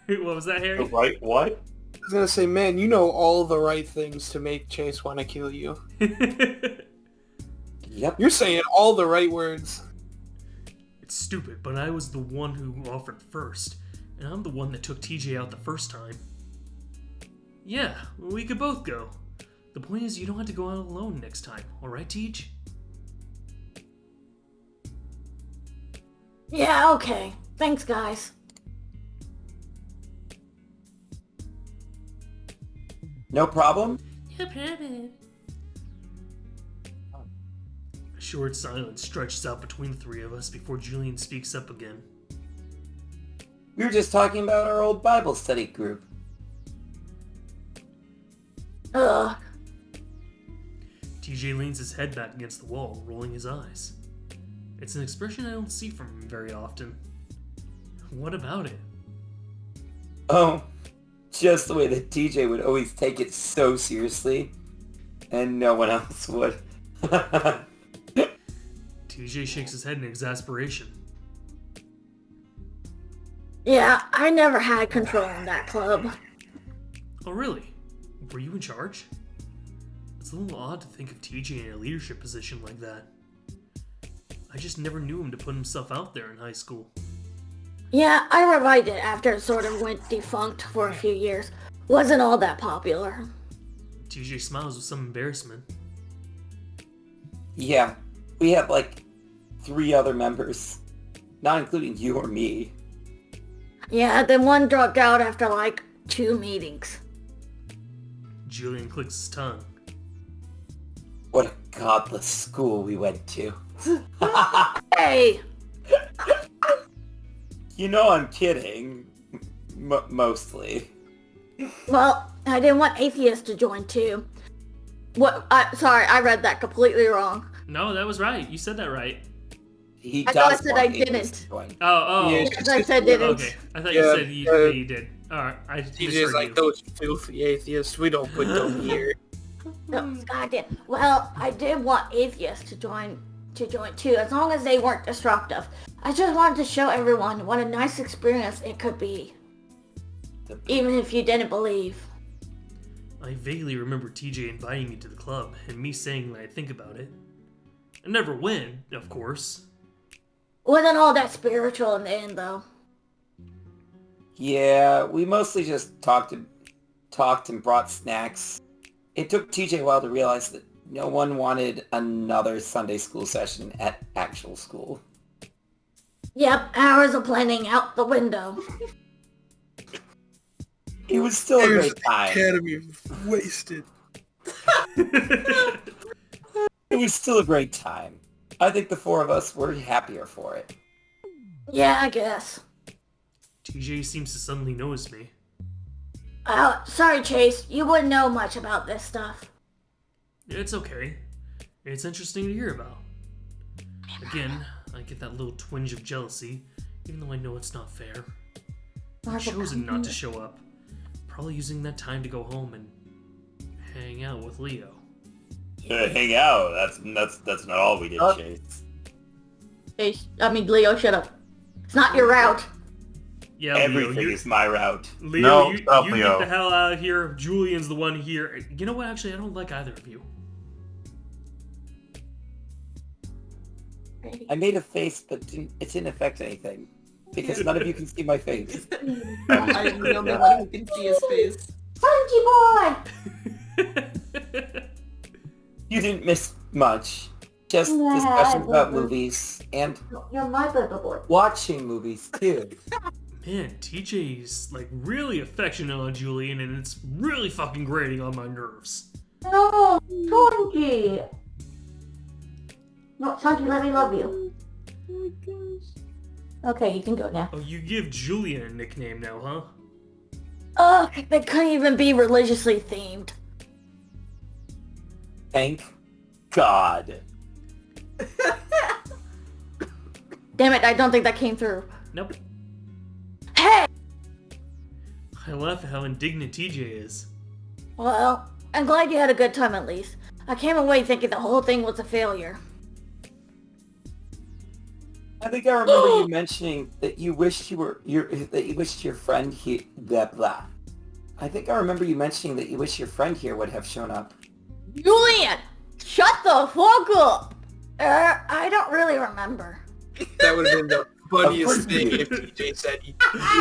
What was that, Harry? Right? What? I was gonna say, man, you know all the right things to make Chase want to kill you. Yep. You're saying all the right words. It's stupid, but I was the one who offered first, and I'm the one that took TJ out the first time. Yeah, we could both go. The point is you don't have to go out alone next time, alright, Teach? Yeah, okay. Thanks, guys. No problem? No problem. A short silence stretches out between the three of us before Julian speaks up again. We were just talking about our old Bible study group. Ugh. TJ leans his head back against the wall, rolling his eyes. It's an expression I don't see from him very often. What about it? Oh, just the way that TJ would always take it so seriously, and no one else would. TJ shakes his head in exasperation. Yeah, I never had control in that club. Oh really? Were you in charge? It's a little odd to think of TJ in a leadership position like that. I just never knew him to put himself out there in high school. Yeah, I revived it after it sort of went defunct for a few years. Wasn't all that popular. TJ smiles with some embarrassment. Yeah, we had like 3 other members, not including you or me. Yeah, then one dropped out after like 2 meetings. Julian clicks his tongue. What a godless school we went to. Hey! You know I'm kidding. Mostly. Well, I didn't want atheists to join too. Sorry, I read that completely wrong. No, that was right. You said that right. He I does thought I said want I atheists didn't. to join. Oh. Yeah, Because I said didn't. Okay. I thought you said you did. Alright, I TJ's misheard like, you. those filthy atheists, we don't put them here. No, God did. Well, I did want atheists to join too, as long as they weren't destructive. I just wanted to show everyone what a nice experience it could be. Even if you didn't believe. I vaguely remember TJ inviting me to the club, and me saying that I'd think about it. I never went, of course. Wasn't all that spiritual in the end, though. Yeah, we mostly just talked and brought snacks. It took TJ a while to realize that no one wanted another Sunday school session at actual school. Yep, hours of planning out the window. It was still a great time. Academy wasted. It was still a great time. I think the four of us were happier for it. Yeah, I guess. TJ seems to suddenly notice me. Sorry, Chase. You wouldn't know much about this stuff. It's okay. It's interesting to hear about. Again, I get that little twinge of jealousy, even though I know it's not fair. I've chosen not to show up. Probably using that time to go home and hang out with Leo. Hang out. That's not all we did, Chase. Leo, shut up. It's not your route. Yeah, Everything is my route. Leo, No, you stop, get Leo. the hell out of here. Julian's the one here. You know what? Actually, I don't like either of you. I made a face, but it didn't affect anything. Because none of you can see my face. I'm the only one who can see his face. Spongy boy! You didn't miss much. Just Yeah, discussions about but- movies and You're my little boy. watching movies too. Man, TJ's like really affectionate on Julian, and it's really fucking grating on my nerves. No, Spongy! No, Spongy, let me love you. Oh my gosh. Okay, you can go now. Oh, you give Julian a nickname now, huh? Ugh, they couldn't even be religiously themed. Thank God. Damn it, I don't think that came through. Nope. Hey! I laugh at how indignant TJ is. Well, I'm glad you had a good time at least. I came away thinking the whole thing was a failure. I think I remember you mentioning that you wished your friend here. Blah blah. I think I remember you mentioning that you wish your friend here would have shown up. Julian! Shut the fuck up! I don't really remember. That would have been the funniest Of course you thing do. if TJ said he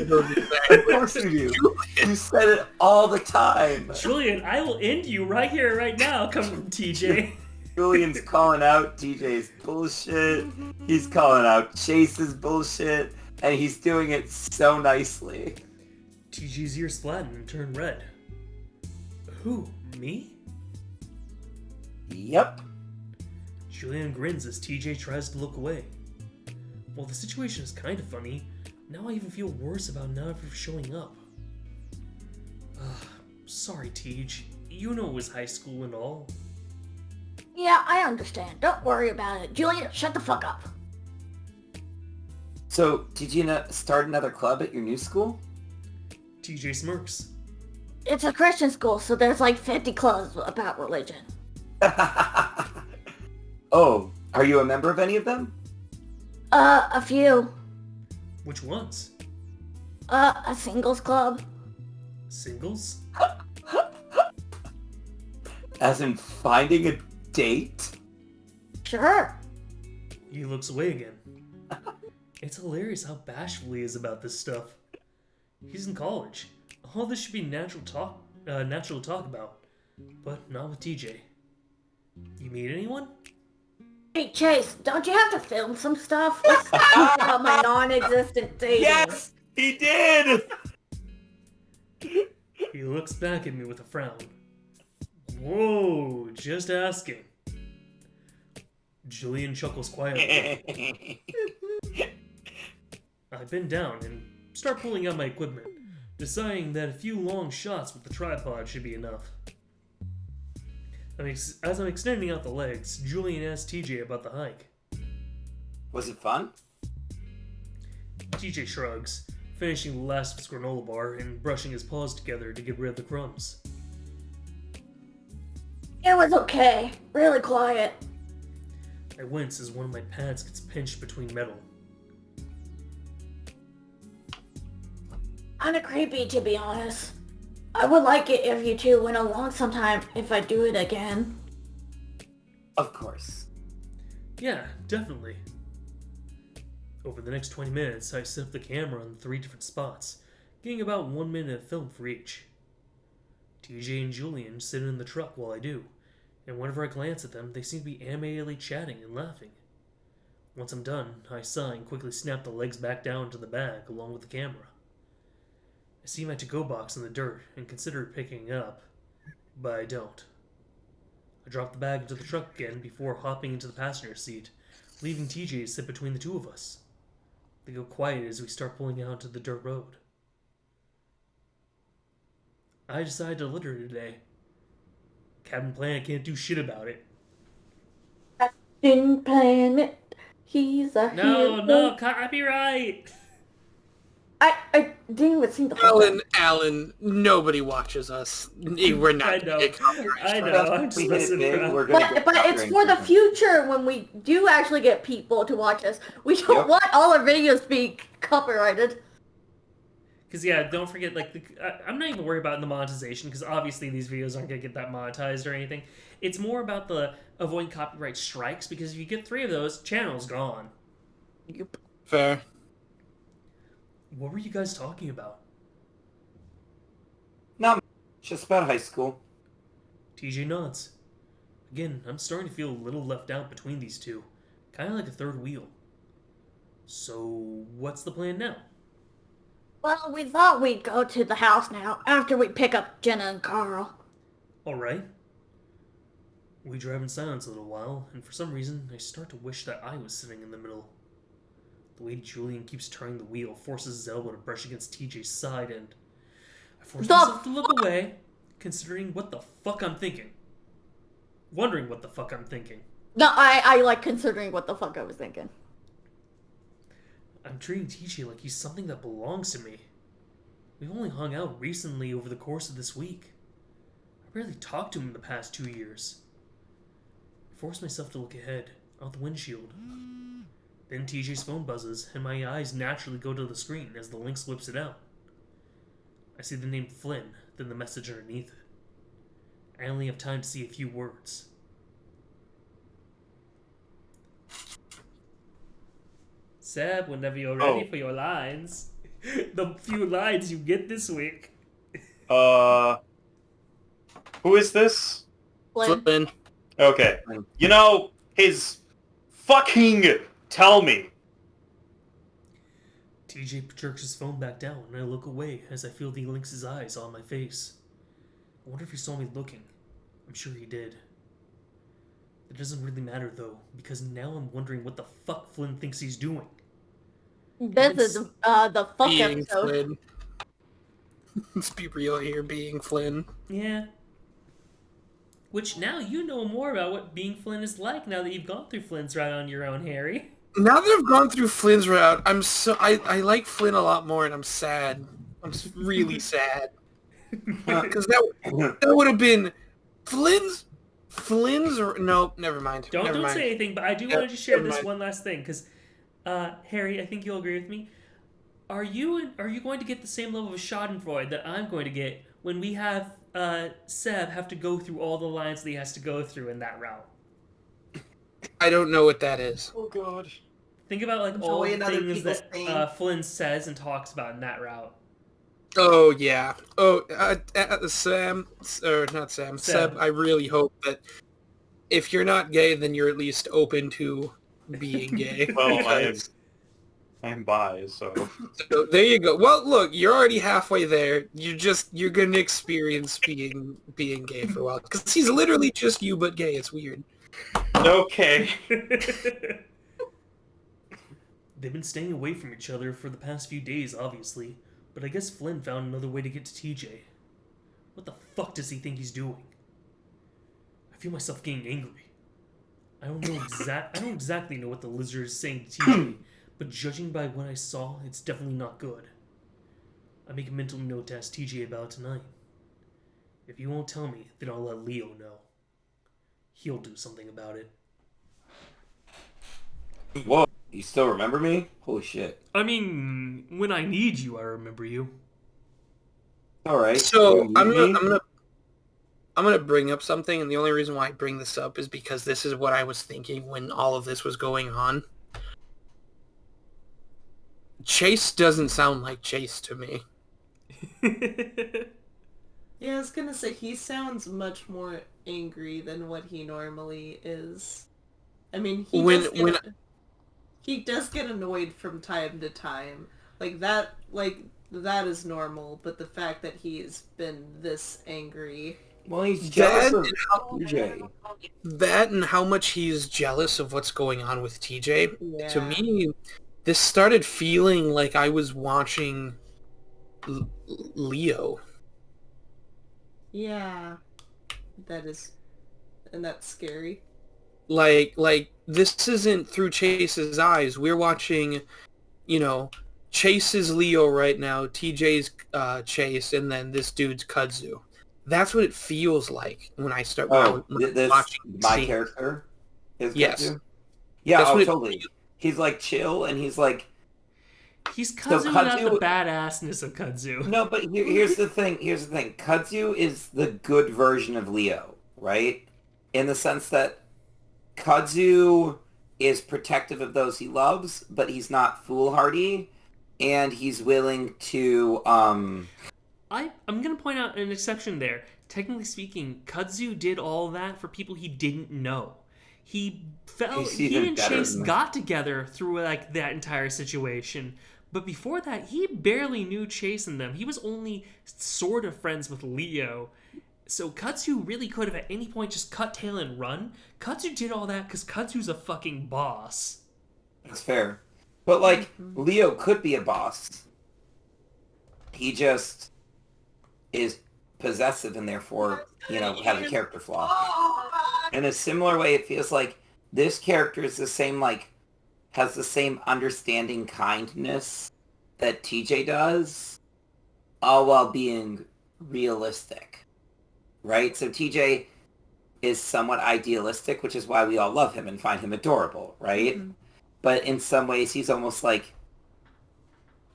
knows Of exactly. course you do. You said it all the time. Julian, I will end you right here, right now, coming from TJ. Julian's calling out TJ's bullshit. He's calling out Chase's bullshit. And he's doing it so nicely. TJ's ears flattened and turned red. Who? Me? Yep. Julian grins as TJ tries to look away. While the situation is kind of funny, now I even feel worse about not ever showing up. Sorry, TJ. You know it was high school and all. Yeah, I understand. Don't worry about it. Julian, shut the fuck up. So, did you start another club at your new school? TJ smirks. It's a Christian school, so there's like 50 clubs about religion. Oh, are you a member of any of them? A few. Which ones? A singles club. Singles? As in finding a date? Sure. He looks away again. It's hilarious how bashful he is about this stuff. He's in college. All this should be natural to talk about, but not with TJ. You meet anyone? Hey, Chase, don't you have to film some stuff? Let's talk about my non-existent dating. Yes, he did! He looks back at me with a frown. Whoa, just asking. Julian chuckles quietly. I bend down and start pulling out my equipment, deciding that a few long shots with the tripod should be enough. As I'm extending out the legs, Julian asks TJ about the hike. Was it fun? TJ shrugs, finishing the last of his granola bar and brushing his paws together to get rid of the crumbs. It was okay. Really quiet. I wince as one of my pants gets pinched between metal. Kinda creepy, to be honest. I would like it if you two went along sometime if I do it again. Of course. Yeah, definitely. Over the next 20 minutes, I set up the camera in 3 different spots, getting about 1 minute of film for each. TJ and Julian sit in the truck while I do, and whenever I glance at them, they seem to be animatedly chatting and laughing. Once I'm done, I sigh and quickly snap the legs back down to the bag along with the camera. I see my to-go box in the dirt and consider picking it up, but I don't. I drop the bag into the truck again before hopping into the passenger seat, leaving TJ to sit between the two of us. They go quiet as we start pulling out to the dirt road. I decided to litter today. Captain Planet can't do shit about it. Captain Planet, he's a hero. No, copyright! I didn't even see the whole Alan, nobody watches us. We're not I gonna know. get copyright I strike. know. I'm just We hit it messing big, around. we're gonna get But it's for the copyright. future when we do actually get people to watch us. We don't Yep. want all our videos to be copyrighted. Because, yeah, don't forget, like, I'm not even worried about the monetization, because obviously these videos aren't going to get that monetized or anything. It's more about the avoiding copyright strikes, because if you get 3 of those, channel's gone. Yep. Fair. What were you guys talking about? Not much, just about high school. TJ nods. Again, I'm starting to feel a little left out between these two. Kind of like a third wheel. So, what's the plan now? Well, we thought we'd go to the house now after we pick up Jenna and Carl. Alright. We drive in silence a little while, and for some reason, I start to wish that I was sitting in the middle. The way Julian keeps turning the wheel forces his elbow to brush against TJ's side, and I force myself to look away, considering what the fuck I'm thinking. Wondering what the fuck I'm thinking. No, I like considering what the fuck I was thinking. I'm treating TJ like he's something that belongs to me. We've only hung out recently over the course of this week. I barely talked to him in the past 2 years. I force myself to look ahead, out the windshield. Then TJ's phone buzzes, and my eyes naturally go to the screen as the link slips it out. I see the name Flynn, then the message underneath it. I only have time to see a few words. Seb, whenever you're ready for your lines. The few lines you get this week. Who is this? Flynn. Okay. You know, his fucking tell me. TJ jerks his phone back down, and I look away as I feel the lynx's eyes on my face. I wonder if he saw me looking. I'm sure he did. It doesn't really matter, though, because now I'm wondering what the fuck Flynn thinks he's doing. This is the fuck Being episode. Flynn. Let's be real here, being Flynn. Yeah. Which, now you know more about what being Flynn is like now that you've gone through Flynn's route on your own, Harry. Now that I've gone through Flynn's route, I like Flynn a lot more, and I'm sad. I'm really sad. Because that would have been Flynn's no, never mind. Don't say anything, but I do want to just share this one last thing, because, Harry, I think you'll agree with me. Are you going to get the same level of schadenfreude that I'm going to get when we have Seb have to go through all the lines that he has to go through in that route? I don't know what that is. Oh god. Think about like all the Enjoying other things people's that pain. Flynn says and talks about in that route. Oh yeah. Oh, Sam, or not Sam. Seb. Seb. I really hope that if you're not gay, then you're at least open to being gay. Well, because- I am bi, so So there you go. Well, look, you're already halfway there. You're gonna experience being gay for a while because he's literally just you but gay. It's weird. okay. They've been staying away from each other for the past few days, obviously, but I guess Flynn found another way to get to TJ. What the fuck does he think he's doing? I feel myself getting angry. I don't exactly know what the lizard is saying to TJ, but judging by what I saw, it's definitely not good. I make a mental note to ask TJ about it tonight. If he won't tell me, then I'll let Leo know. He'll do something about it. Whoa, you still remember me? Holy shit. I mean, when I need you, I remember you. Alright. So you I'm need me? gonna bring up something, and the only reason why I bring this up is because this is what I was thinking when all of this was going on. Chase doesn't sound like Chase to me. Yeah, I was gonna say, he sounds much more angry than what he normally is. I mean, he does get annoyed from time to time. That is normal, but the fact that he's been this angry... Well, he's jealous That of TJ. That and how much he's jealous of what's going on with TJ. Yeah. To me, this started feeling like I was watching Leo. Yeah. And that's scary. Like this isn't through Chase's eyes. We're watching, Chase is Leo right now, TJ's Chase, and then this dude's Kudzu. That's what it feels like when I start watching. My character is yes. Kudzu? Yeah, That's totally. He's like chill, and he's like... He's Kudzu without the badassness of Kudzu. No, but here's the thing. Kudzu is the good version of Leo, right? In the sense that Kudzu is protective of those he loves, but he's not foolhardy, and he's willing to... I'm going to point out an exception there. Technically speaking, Kudzu did all that for people he didn't know. He and Chase got together through like that entire situation. But before that, he barely knew Chase and them. He was only sort of friends with Leo. So Kudzu really could have at any point just cut tail and run. Kudzu did all that because Kudzu's a fucking boss. That's fair. But Leo could be a boss. He just is possessive and therefore, has a character flaw. In a similar way, it feels like this character is the same, has the same understanding kindness that TJ does, all while being realistic, right? So TJ is somewhat idealistic, which is why we all love him and find him adorable, right? Mm-hmm. But in some ways, he's almost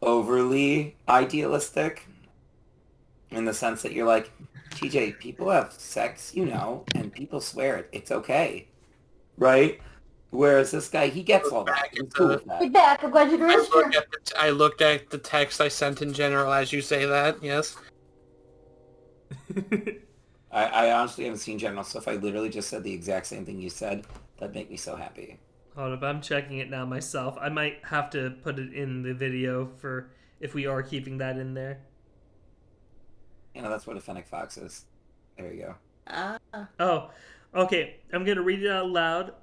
overly idealistic, in the sense that you're like, TJ, people have sex, and people swear it. It's okay. Right? Whereas this guy, he gets all that. He's cool with that. Be back. I'm glad you can I looked at the text I sent in general as you say that, yes. I honestly haven't seen general, so if I literally just said the exact same thing you said, that'd make me so happy. Hold up, I'm checking it now myself. I might have to put it in the video for if we are keeping that in there. That's what a Fennec Fox is. There you go. Oh, okay. I'm going to read it out loud.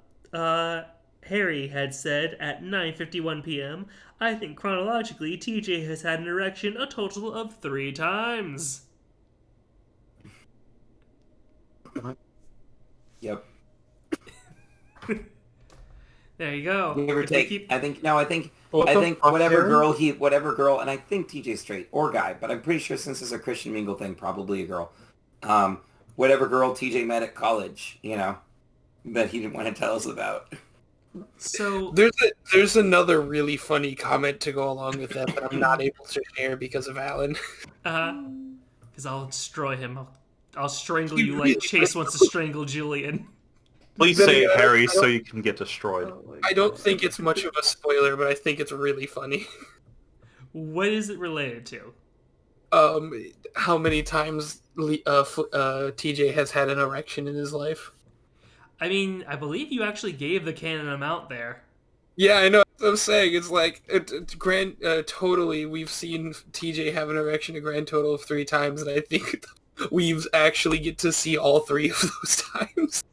Harry had said at 9:51 p.m., I think chronologically TJ has had an erection a total of 3 times. Yep. There you go. Give or take. I think whatever girl, and I think TJ's straight or guy, but I'm pretty sure since it's a Christian mingle thing, probably a girl. Whatever girl TJ met at college, that he didn't want to tell us about. So there's another really funny comment to go along with that I'm not able to share because of Alan. Because I'll destroy him. I'll strangle you like Chase wants to strangle Julian. Please say Harry so you can get destroyed. I don't think it's much of a spoiler, but I think it's really funny. What is it related to? How many times TJ has had an erection in his life. I mean, I believe you actually gave the canon amount there. Yeah, I know. What I'm saying it's totally. We've seen TJ have an erection a grand total of 3 times, and I think we've actually get to see all 3 of those times.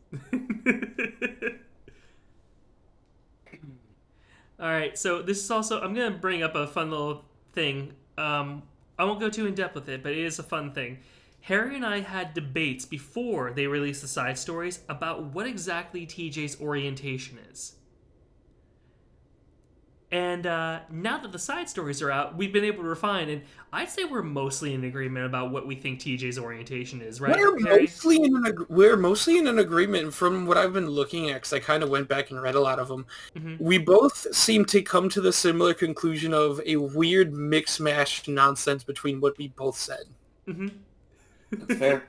Alright, so this is also... I'm going to bring up a fun little thing. I won't go too in-depth with it, but it is a fun thing. Harry and I had debates before they released the side stories about what exactly TJ's orientation is. And now that the side stories are out, we've been able to refine, and I'd say we're mostly in agreement about what we think TJ's orientation is, right? We're mostly in an agreement from what I've been looking at, because I kind of went back and read a lot of them. Mm-hmm. We both seem to come to the similar conclusion of a weird mix-mash nonsense between what we both said. Mm-hmm. That's fair.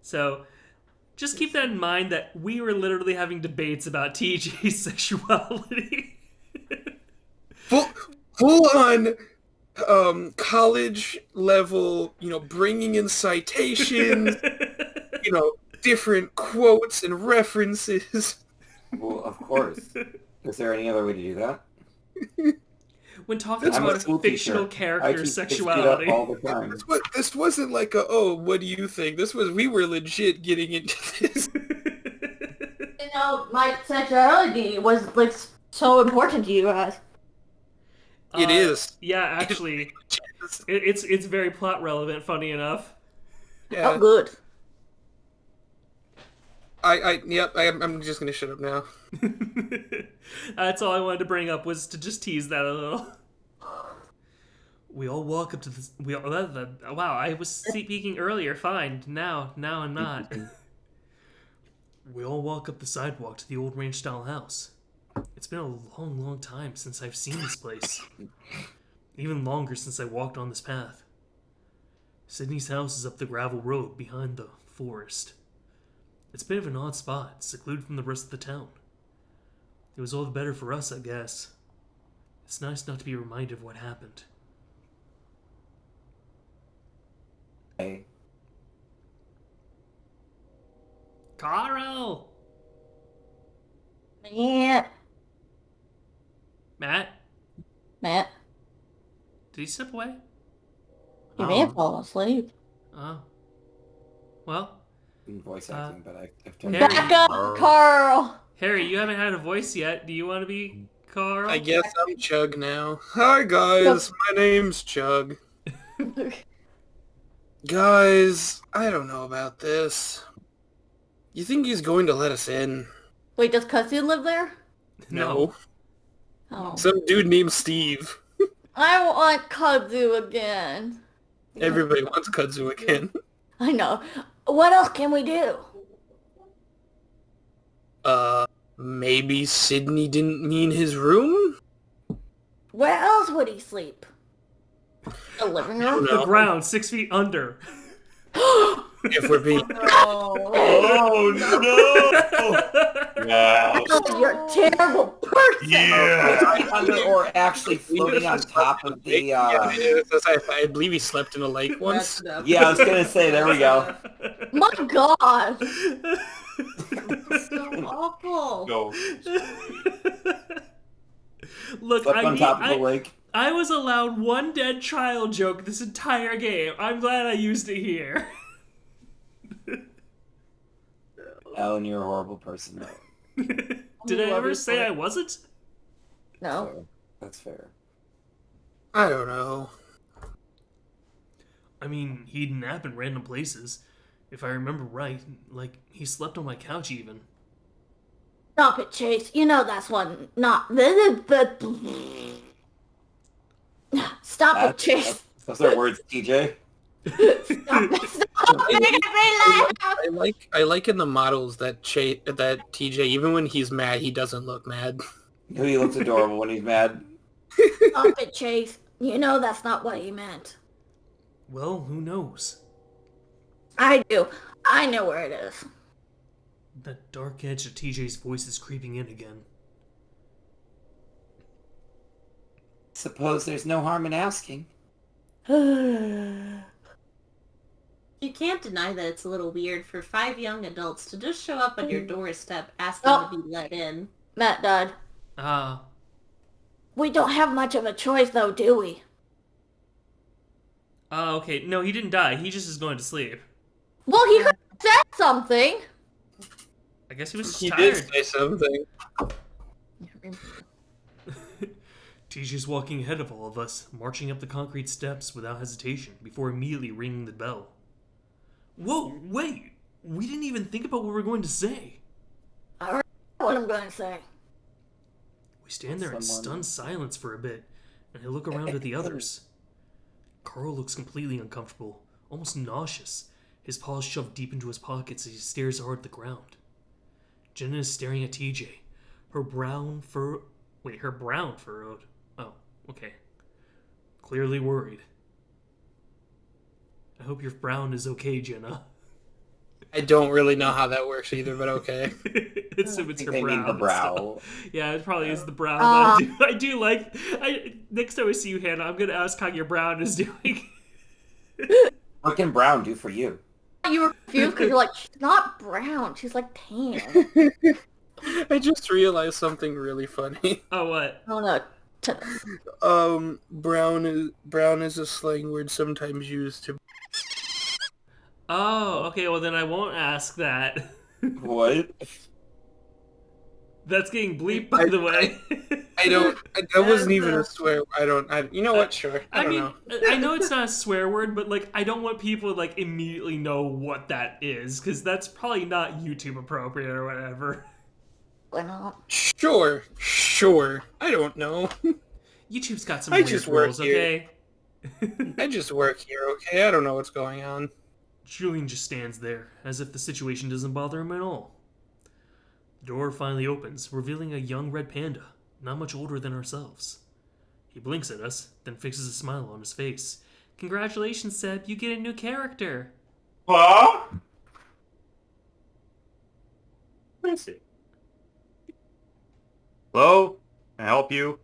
So... just keep that in mind that we were literally having debates about TJ's sexuality. Full on college level, bringing in citations, different quotes and references. Well, of course. Is there any other way to do that? When talking I'm a about a school fictional teacher. I character's teach kids to get up sexuality. all the time. This wasn't like what do you think? We were legit getting into this. My sexuality was, like, so important to you guys. It is. Yeah, actually, it's very plot relevant. Funny enough. Yeah. Oh, good. I'm just gonna shut up now. That's all I wanted to bring up, was to just tease that a little. We all walk up to this. Wow, I was speaking earlier. Fine. Now I'm not. We all walk up the sidewalk to the old ranch-style house. It's been a long, long time since I've seen this place. Even longer since I walked on this path. Sydney's house is up the gravel road behind the forest. It's a bit of an odd spot, secluded from the rest of the town. It was all the better for us, I guess. It's nice not to be reminded of what happened. Hey. Carl! Yeah. Matt? Matt, Did he step away? you may have fallen asleep. Oh. Well, Voice acting, but I've turned Harry. Back up, Carl! Harry, you haven't had a voice yet. Do you want to be Carl? I guess I'm Chug now. Hi guys, my name's Chug. Guys, I don't know about this. You think he's going to let us in? Wait, does Cussy live there? No. Oh. Some dude named Steve. I want Kudzu again. Everybody wants Kudzu again. I know. What else can we do? Maybe Sydney didn't mean his room? Where else would he sleep? The living room? The ground, 6 feet under. If we're being... Oh no! Yeah. Oh, you're a terrible person! Yeah. under or actually floating on top of the. Yeah, I believe he slept in a lake once. Yeah, I was gonna say. There we go. My God! So awful. Go. Look, Slept on top of the lake. I was allowed one dead child joke this entire game. I'm glad I used it here. Alan, you're a horrible person. Did I ever say I wasn't? No. So, that's fair. I don't know. I mean, he'd nap in random places. If I remember right, like, he slept on my couch even. Stop it, Chase. You know that's one not... Stop it, Chase. Those are words, TJ. Stop it. Stop making me laugh. I like in the models that TJ, even when he's mad, he doesn't look mad. He looks adorable when he's mad. Stop it, Chase. You know that's not what he meant. Well, who knows? I do. I know where it is. That dark edge of TJ's voice is creeping in again. Suppose there's no harm in asking. You can't deny that it's a little weird for 5 young adults to just show up on your doorstep asking to be let in. Matt died. We don't have much of a choice, though, do we? Okay. No, he didn't die. He just is going to sleep. Well, he could have said something. I guess he was just He tired. did say something. TJ's walking ahead of all of us, marching up the concrete steps without hesitation, before immediately ringing the bell. Whoa, wait! We didn't even think about what we were going to say. I already know what I'm going to say. We stand there in stunned silence for a bit, and I look around at the others. Carl looks completely uncomfortable, almost nauseous, his paws shoved deep into his pockets as he stares hard at the ground. Jenna is staring at TJ, her brown furrowed. Oh, okay. Clearly worried. I hope your frown is okay, Jenna. I don't really know how that works either, but okay. assume it's her They brow. mean the brow. Yeah, it probably is the brow. But I do like. Next time I see you, Hannah, I'm gonna ask how your brown is doing. What can brown do for you? You were confused because you're like, she's not brown, she's like tan. I just realized something really funny. Oh, what? Oh no. Brown is a slang word sometimes used to. Oh, okay. Well, then I won't ask that. What? That's getting bleeped, by the way. That wasn't even a swear. You know what? Sure. I don't know. I know it's not a swear word, but like, I don't want people to like immediately know what that is, because that's probably not YouTube appropriate or whatever. Why not? Sure. I don't know. YouTube's got some weird rules, okay? I just work here, okay? I don't know what's going on. Julian just stands there, as if the situation doesn't bother him at all. The door finally opens, revealing a young red panda, not much older than ourselves. He blinks at us, then fixes a smile on his face. Congratulations, Seb, you get a new character. Huh? Let me see. Hello? Can I help you?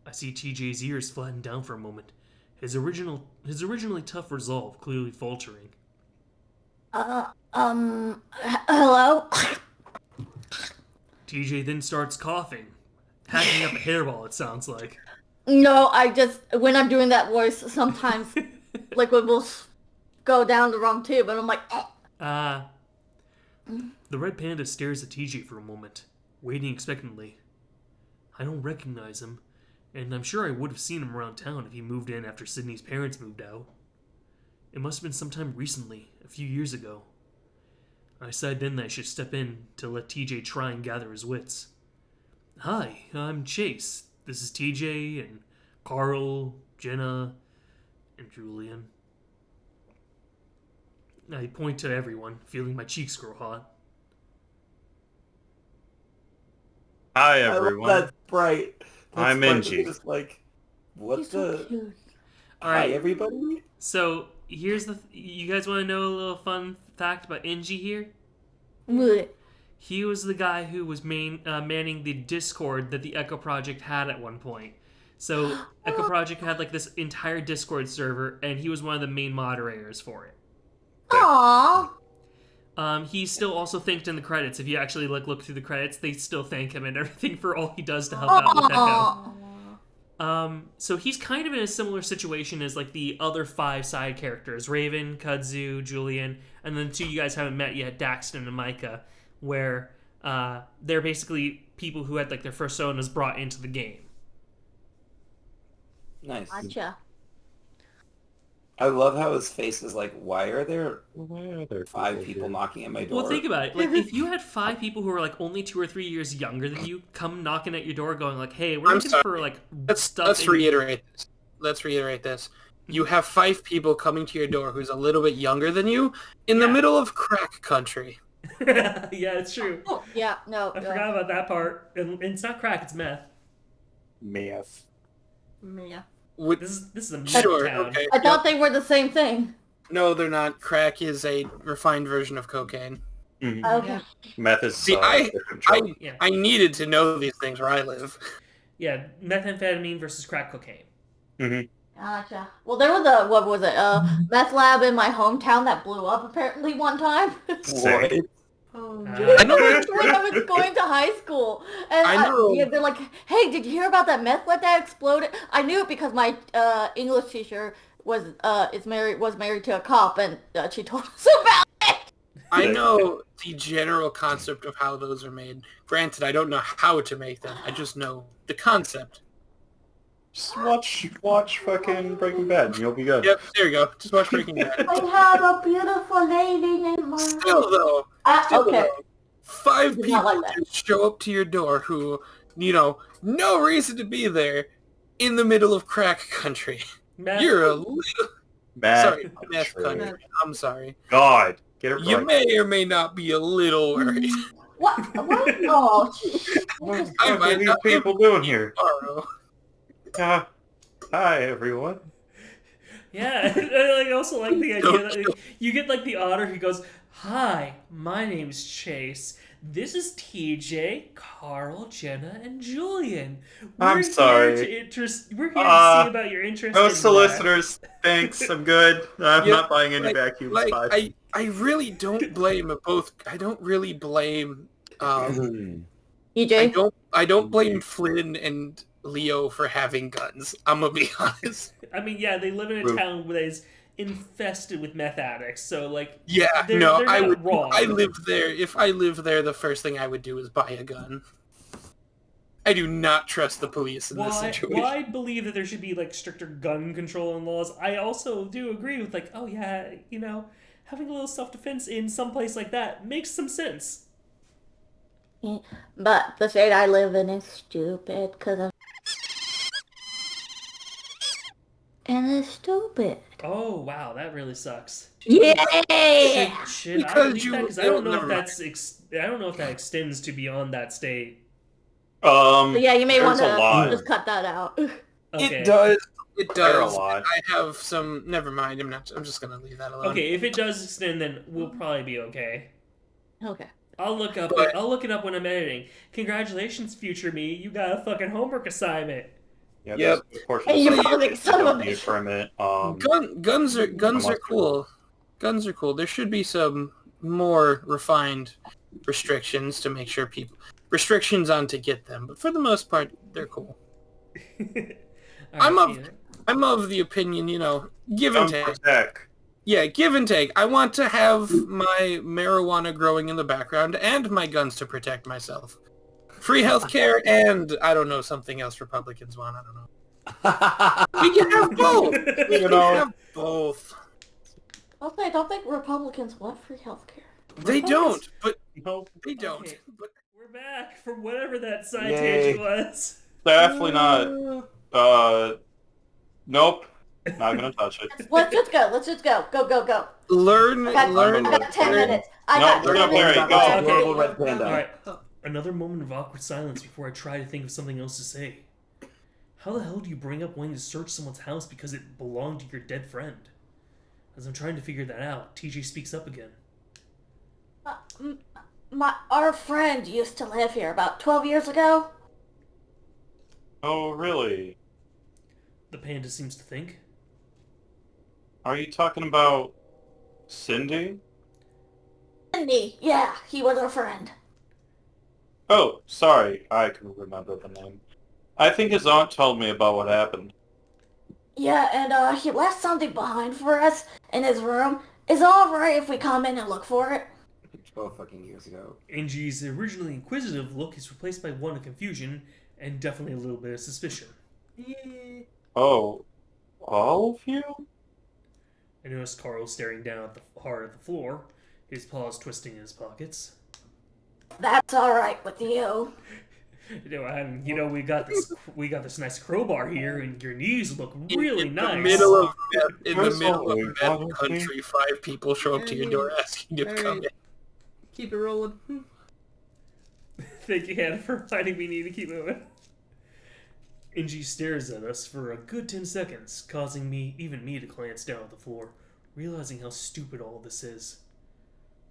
I see TJ's ears flatten down for a moment, his originally tough resolve clearly faltering. Hello? TJ then starts coughing, hacking up a hairball, it sounds like. No, when I'm doing that voice, sometimes, like, it will go down the wrong tube, and I'm like, The red panda stares at TJ for a moment, waiting expectantly. I don't recognize him, and I'm sure I would have seen him around town if he moved in after Sydney's parents moved out. It must have been sometime recently, a few years ago. I decided then that I should step in to let TJ try and gather his wits. Hi, I'm Chase. This is TJ and Carl, Jenna, and Julian. I point to everyone, feeling my cheeks grow hot. Hi, everyone. That's bright. I'm Injy. Just like, what he's the? so cute. All right, Hi, everybody. so here's you guys want to know a little fun fact about Injy here? What? He was the guy who was manning the Discord that the Echo Project had at one point. So Echo Project had like this entire Discord server, and he was one of the main moderators for it. Aww. He's still also thanked in the credits. If you actually like look through the credits, they still thank him and everything for all he does to help out with Echo. So he's kind of in a similar situation as like the other 5 side characters, Raven, Kudzu, Julian, and then 2 you guys haven't met yet, Daxton and Micah, where they're basically people who had like their personas brought into the game. Nice. Gotcha. I love how his face is like, why are there 5 people here? knocking at my door? Well, think about it. Like, if you had 5 people who are like only 2 or 3 years younger than you come knocking at your door, going like, "Hey, we're looking for like stuff." Let's reiterate this. Let's reiterate this. You have 5 people coming to your door who's a little bit younger than you in the middle of crack country. Yeah, it's true. Oh, yeah, no. I forgot about that part. And it's not crack; it's meth. Meth. Yeah. This is a meth Sure, town. okay. I thought they were the same thing. No, they're not. Crack is a refined version of cocaine. Mm-hmm. Okay. Meth is See, I Yeah. needed to know these things where I live. Yeah, methamphetamine versus crack cocaine. Mm-hmm. Gotcha. Well, there was a meth lab in my hometown that blew up apparently one time. What? Oh, I know when I was going to high school, and I know. they're like, "Hey, did you hear about that meth lab that exploded?" I knew it because my English teacher was married to a cop, and she told us about it. I know the general concept of how those are made. Granted, I don't know how to make them. I just know the concept. Just watch fucking Breaking Bad and you'll be good. Yep, there you go. Just watch Breaking Bad. I have a beautiful lady named Mara. Still though, Okay. 5 Did people not like that. just show up to your door who, no reason to be there in the middle of crack country. Meth. You're a little... Mad Sorry, meth country. country. I'm sorry. God, get it right. You may or may not be a little worried. What? Oh, What the I fuck might are these not be people doing here? Tomorrow. Hi, everyone. Yeah, I also like the idea that you get like the otter who goes, "Hi, my name's Chase. This is TJ, Carl, Jenna, and Julian. I'm sorry. We're here to see about your interest No in solicitors. Thanks. I'm good. I'm Yeah, not buying any vacuum spies. I really don't blame both. I don't really blame. EJ? I don't blame Flynn and Leo for having guns. I'm gonna be honest. I mean, yeah, they live in a town that is infested with meth addicts, so like, Yeah, they're I not would. wrong. I live there. If I lived there, the first thing I would do is buy a gun. I do not trust the police in this situation. While I believe that there should be like stricter gun control and laws, I also do agree with like, oh yeah, you know, having a little self-defense in some place like that makes some sense. But the state I live in is stupid because of... And it's stupid. Oh wow, that really sucks. Yeah! Should I believe that? Because I don't know if I don't know if that extends to beyond that state. So yeah, you may want there's a to lot. just cut that out. Okay. It does. There are a lot. I have some. Never mind. I'm just gonna leave that alone. Okay, if it does extend, then we'll probably be okay. Okay. I'll look it up when I'm editing. Congratulations, future me. You got a fucking homework assignment. Yeah, Yep. Hey, you fucking son of a bitch. permit. Guns are cool. Guns are cool. There should be some more refined restrictions to make sure restrictions on to get them, but for the most part, they're cool. I'm of the opinion, give and take. Yeah, give and take. I want to have my marijuana growing in the background and my guns to protect myself. Free healthcare and, I don't know, something else Republicans want. I don't know. We can have both. We can have both. I don't think Republicans want free healthcare. They don't, but they don't. Okay. But We're back from whatever that side tangent was. Definitely not. Nope. Not gonna touch it. Let's just go. Let's just go. Go. learn. I got 10 minutes. I got 10 Larry, minutes. go. Okay. Global Red Panda. All right. Another moment of awkward silence before I try to think of something else to say. How the hell do you bring up wanting to search someone's house because it belonged to your dead friend? As I'm trying to figure that out, TJ speaks up again. Our friend used to live here about 12 years ago. Oh, really? The panda seems to think. Are you talking about Cindy? Cindy, yeah, he was our friend. Oh, sorry. I can remember the name. I think his aunt told me about what happened. Yeah, and he left something behind for us in his room. Is it alright if we come in and look for it? 12 fucking years ago. Injy's originally inquisitive look is replaced by one of confusion and definitely a little bit of suspicion. Oh, all of you? I noticed Carl staring down at the hard of the floor, his paws twisting in his pockets. That's alright with you. We got this nice crowbar here, and your knees look really in nice. The middle of meth country, 5 people show up to your door asking you to come in. Keep it rolling. Thank you, Hannah, for reminding me need to keep moving. Injy stares at us for a good 10 seconds, causing even me to glance down at the floor, realizing how stupid all this is.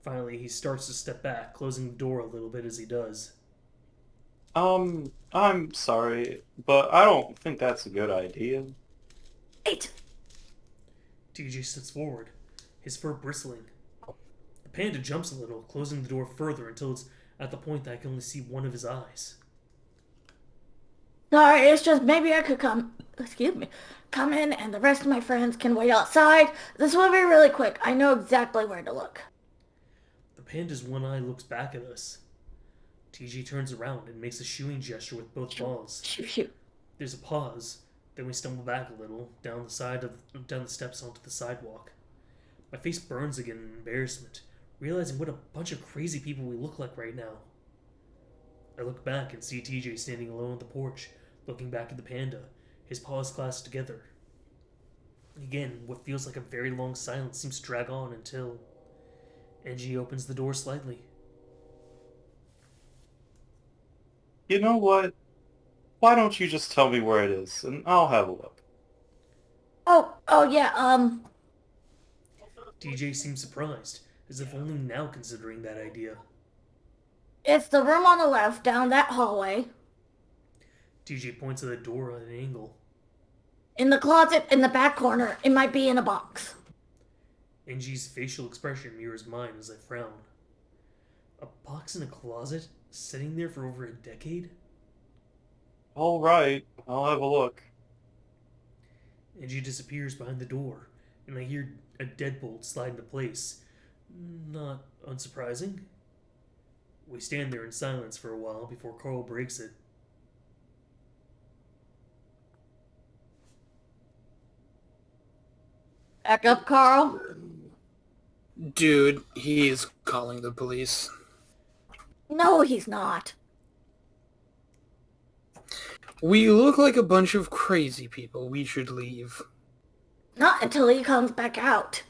Finally, he starts to step back, closing the door a little bit as he does. I'm sorry, but I don't think that's a good idea. Wait. TJ steps forward, his fur bristling. The panda jumps a little, closing the door further until it's at the point that I can only see one of his eyes. Sorry, it's just maybe I could come in and the rest of my friends can wait outside. This will be really quick. I know exactly where to look. The panda's one eye looks back at us. TJ turns around and makes a shooing gesture with both paws. Shoot. There's a pause, then we stumble back a little, down the steps onto the sidewalk. My face burns again in embarrassment, realizing what a bunch of crazy people we look like right now. I look back and see TJ standing alone on the porch, looking back at the panda, his paws clasped together. Again, what feels like a very long silence seems to drag on until Injy opens the door slightly. You know what? Why don't you just tell me where it is, and I'll have a look. Oh yeah, TJ seems surprised, as if only now considering that idea. It's the room on the left, down that hallway. TJ points at the door at an angle. In the closet in the back corner, it might be in a box. Injy's facial expression mirrors mine as I frown. A box in a closet, sitting there for over a decade? All right, I'll have a look. Injy disappears behind the door, and I hear a deadbolt slide into place. Not unsurprising. We stand there in silence for a while before Carl breaks it. Back up, Carl. Dude, he's calling the police. No, he's not. We look like a bunch of crazy people. We should leave. Not until he comes back out.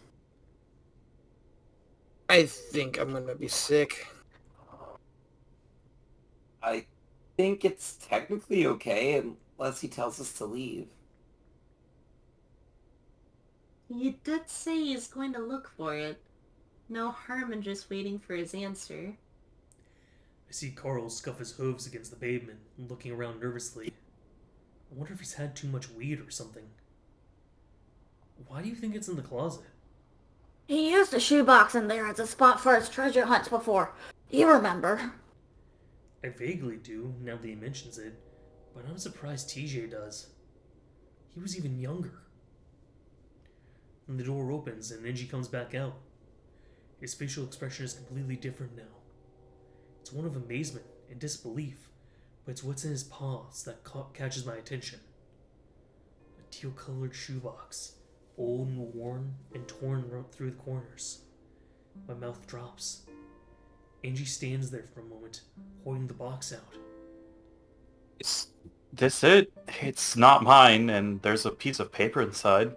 I think I'm gonna be sick. I think it's technically okay unless he tells us to leave. He did say he's going to look for it. No harm in just waiting for his answer. I see Carl scuff his hooves against the pavement, looking around nervously. I wonder if he's had too much weed or something. Why do you think it's in the closet? He used a shoebox in there as a spot for his treasure hunts before. You remember. I vaguely do, now that he mentions it, but I'm surprised TJ does. He was even younger. And the door opens and Injy comes back out. His facial expression is completely different now. It's one of amazement and disbelief, but it's what's in his paws that catches my attention. A teal-colored shoebox, old and worn and torn through the corners. My mouth drops. Injy stands there for a moment, holding the box out. Is this it? It's not mine, and there's a piece of paper inside.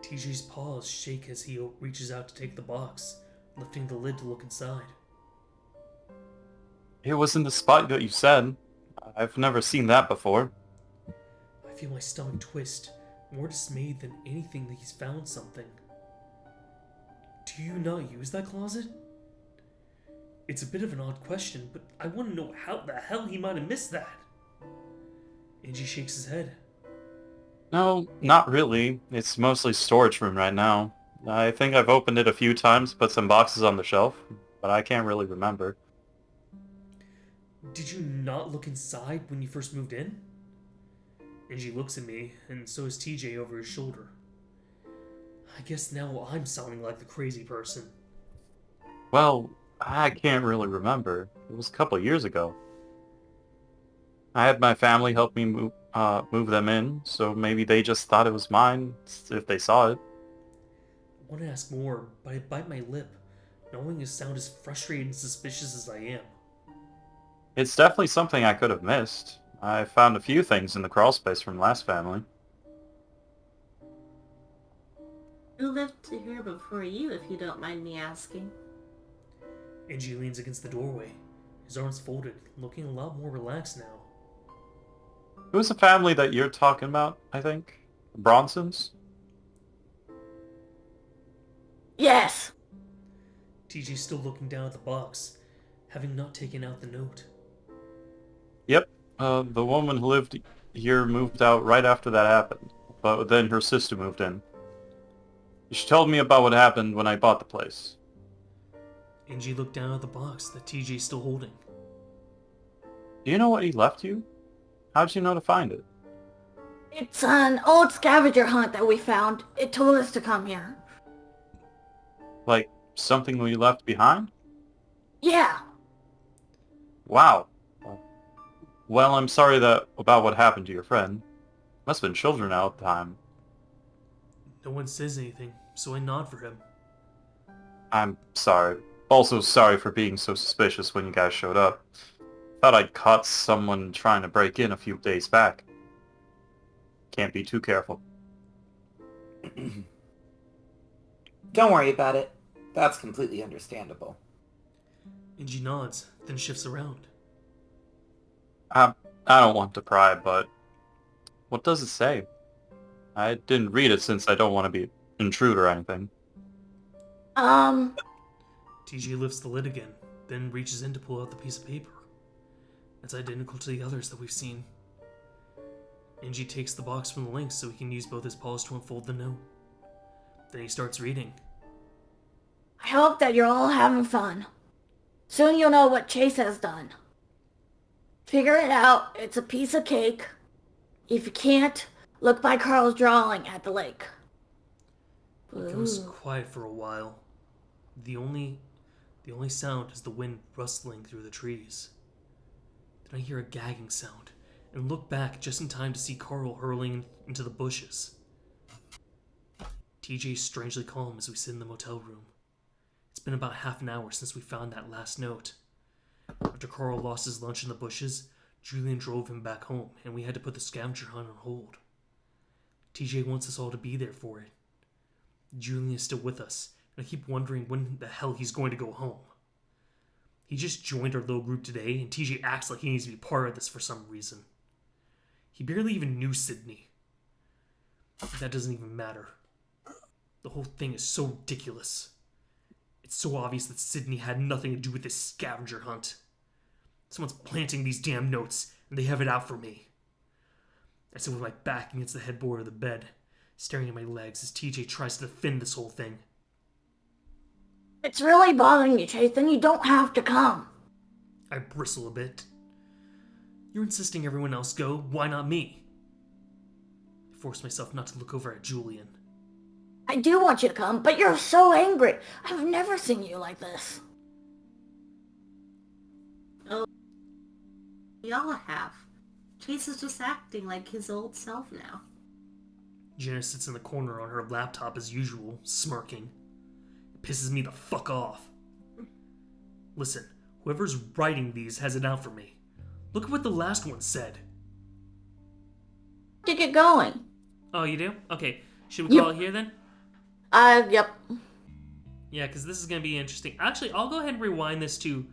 TJ's paws shake as he reaches out to take the box, lifting the lid to look inside. It was in the spot that you said. I've never seen that before. I feel my stomach twist, more dismayed than anything that he's found something. Do you not use that closet? It's a bit of an odd question, but I want to know how the hell he might have missed that. Injy shakes his head. No, not really. It's mostly storage room right now. I think I've opened it a few times, put some boxes on the shelf, but I can't really remember. Did you not look inside when you first moved in? Injy looks at me, and so is TJ over his shoulder. I guess now I'm sounding like the crazy person. Well, I can't really remember. It was a couple of years ago. I had my family help me move them in, so maybe they just thought it was mine if they saw it. I want to ask more, but I bite my lip, knowing his sound as frustrated and suspicious as I am. It's definitely something I could have missed. I found a few things in the crawl space from last family. Who lived here before you, if you don't mind me asking? Injy leans against the doorway, his arms folded, looking a lot more relaxed now. It was a family that you're talking about, I think. Bronsons? Yes. TJ's still looking down at the box, having not taken out the note. Yep. The woman who lived here moved out right after that happened, but then her sister moved in. She told me about what happened when I bought the place. Injy looked down at the box that TJ's still holding. Do you know what he left you? How'd you know to find it? It's an old scavenger hunt that we found. It told us to come here. Like, something we left behind? Yeah. Wow. Well, I'm sorry about what happened to your friend. Must have been children out at the time. No one says anything, so I nod for him. I'm sorry. Also sorry for being so suspicious when you guys showed up. Thought I'd caught someone trying to break in a few days back. Can't be too careful. Don't worry about it. That's completely understandable. Injy nods, then shifts around. I don't want to pry, but what does it say? I didn't read it since I don't want to be intrude or anything. TJ lifts the lid again, then reaches in to pull out the piece of paper. It's identical to the others that we've seen. Injy takes the box from the link so he can use both his paws to unfold the note. Then he starts reading. I hope that you're all having fun. Soon you'll know what Chase has done. Figure it out, it's a piece of cake. If you can't, look by Carl's drawing at the lake. It goes quiet for a while. The only sound is the wind rustling through the trees. Then I hear a gagging sound and look back just in time to see Carl hurling into the bushes. TJ's strangely calm as we sit in the motel room. It's been about half an hour since we found that last note. After Carl lost his lunch in the bushes, Julian drove him back home, and we had to put the scavenger hunt on hold. TJ wants us all to be there for it. Julian is still with us, and I keep wondering when the hell he's going to go home. He just joined our little group today, and TJ acts like he needs to be part of this for some reason. He barely even knew Sydney. But that doesn't even matter. The whole thing is so ridiculous. It's so obvious that Sydney had nothing to do with this scavenger hunt. Someone's planting these damn notes, and they have it out for me. I sit with my back against the headboard of the bed, staring at my legs as TJ tries to defend this whole thing. It's really bothering you, Chase, then you don't have to come. I bristle a bit. You're insisting everyone else go, why not me? I force myself not to look over at Julian. I do want you to come, but you're so angry. I've never seen you like this. Oh, y'all have. Chase is just acting like his old self now. Jenna sits in the corner on her laptop as usual, smirking. It pisses me the fuck off. Listen, whoever's writing these has it out for me. Look at what the last one said. To get going. Oh, you do? Okay, should we call it here then? Yep. Yeah, because this is going to be interesting. Actually, I'll go ahead and rewind this to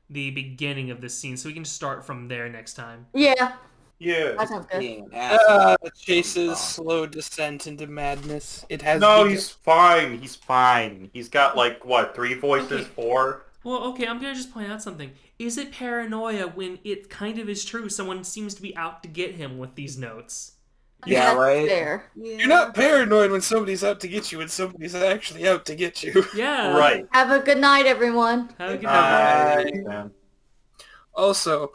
the beginning of this scene so we can start from there next time. Yeah. Yeah. That sounds good. Chase's slow descent into madness. It has No, begun. he's fine. He's fine. He's got like what, 3 voices, Okay. 4? Well, okay, I'm going to just point out something. Is it paranoia when it kind of is true someone seems to be out to get him with these notes? Yeah, That's right? fair. Yeah. You're not paranoid when somebody's out to get you when somebody's actually out to get you. Yeah. Right. Have a good night, everyone. Have a good night. Man. Also,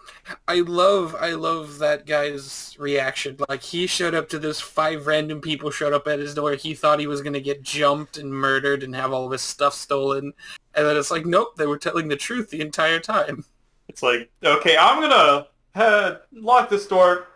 I love that guy's reaction. Like, he showed up to this, 5 random people showed up at his door. He thought he was going to get jumped and murdered and have all of his stuff stolen. And then it's like, nope, they were telling the truth the entire time. It's like, okay, I'm gonna lock this door.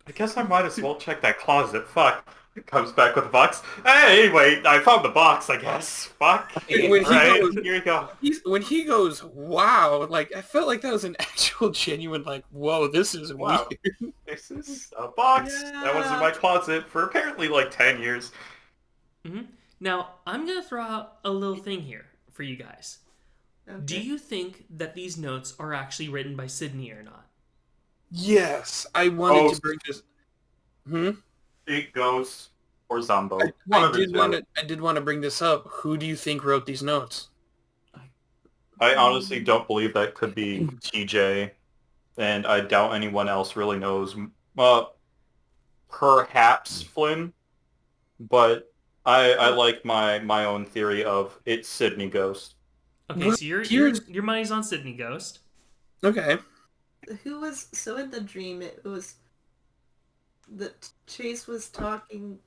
I guess I might as well check that closet. Fuck. It comes back with a box. Hey, anyway, I found the box, I guess. Fuck. When he Right, goes- here you go. When he goes, wow, like, I felt like that was an actual genuine, like, whoa, this is Wow. weird. This is a box that was in my closet for apparently like 10 years. Mm-hmm. Now, I'm going to throw out a little thing here for you guys. Okay. Do you think that these notes are actually written by Sydney or not? Yes, I wanted to bring this... Big Ghost or Zombo. I did want to bring this up. Who do you think wrote these notes? I honestly don't believe that could be TJ, and I doubt anyone else really knows. Perhaps Flynn, but I like my own theory of it's Sydney Ghost. Okay, Well, so your here's- money's on Sydney Ghost. Okay. Who was so in the dream? It was that Chase was talking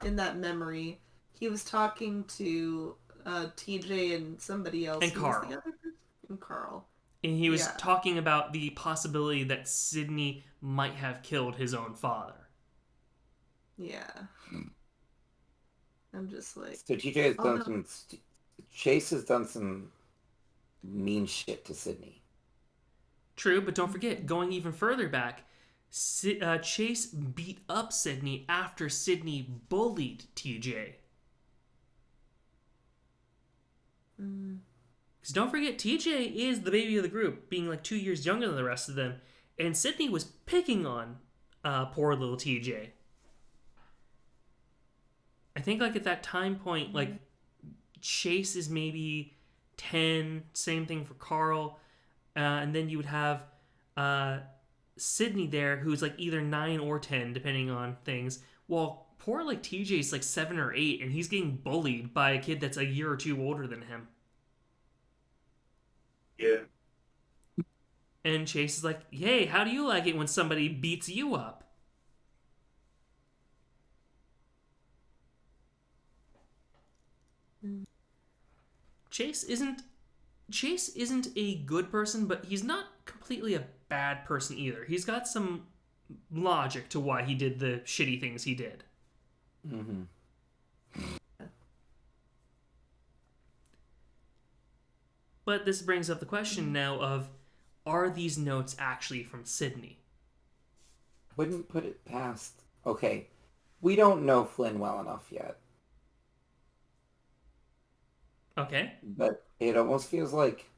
in that memory. He was talking to TJ and somebody else. And Who was Carl. the other person? And Carl. And he was Yeah. talking about the possibility that Sydney might have killed his own father. Yeah. I'm just like, So TJ has Oh, done no. some... Chase has done some mean shit to Sydney. True, but don't forget, going even further back, Chase beat up Sydney after Sydney bullied TJ. Because don't forget, TJ is the baby of the group, being like 2 years younger than the rest of them, and Sydney was picking on poor little TJ. I think like at that time point, like Chase is maybe 10, same thing for Carl. and then you would have Sydney there, who's like either 9 or 10, depending on things. While poor like TJ's like 7 or 8, and he's getting bullied by a kid that's a year or two older than him. Yeah. And Chase is like, hey, how do you like it when somebody beats you up? Chase isn't a good person, but he's not completely a bad person either. He's got some logic to why he did the shitty things he did. Mm-hmm. But this brings up the question now of, are these notes actually from Sydney? Wouldn't put it past... Okay, we don't know Flynn well enough yet. Okay. But it almost feels like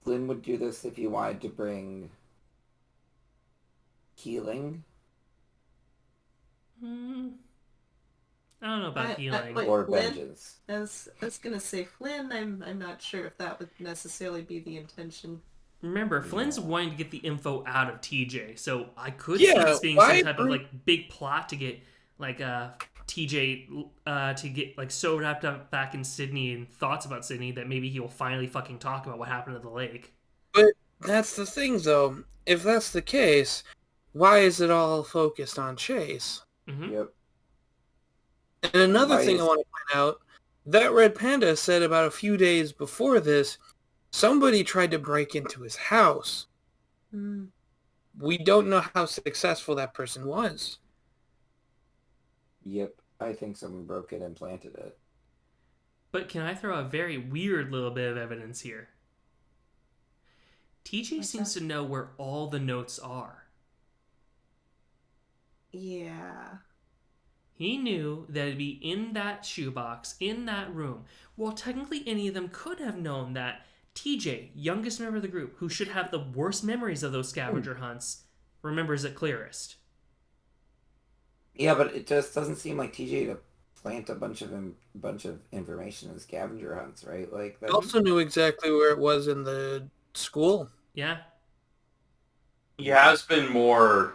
Flynn would do this if he wanted to bring healing. I don't know about healing. Or Flynn, vengeance. I was gonna say Flynn, I'm not sure if that would necessarily be the intention. Remember, Flynn's wanting to get the info out of TJ, so I could Yeah, see this being why some type of bring- like big plot to get like TJ to get like so wrapped up back in Sydney and thoughts about Sydney that maybe he'll finally fucking talk about what happened at the lake. But that's the thing, though. If that's the case, why is it all focused on Chase? Mm-hmm. Yep. And another Why thing is- I want to point out, that Red Panda said about a few days before this, somebody tried to break into his house. Hmm. We don't know how successful that person was. Yep. I think someone broke it and planted it. But can I throw a very weird little bit of evidence here? TJ What's seems that? to know where all the notes are. Yeah. He knew that it'd be in that shoebox, in that room. Well, technically any of them could have known that TJ, youngest member of the group, who should have the worst memories of those scavenger hunts, remembers it clearest. Yeah, but it just doesn't seem like TJ to plant a bunch of information in scavenger hunts, right? Like He that. also knew exactly where it was in the school. Yeah? He has been more,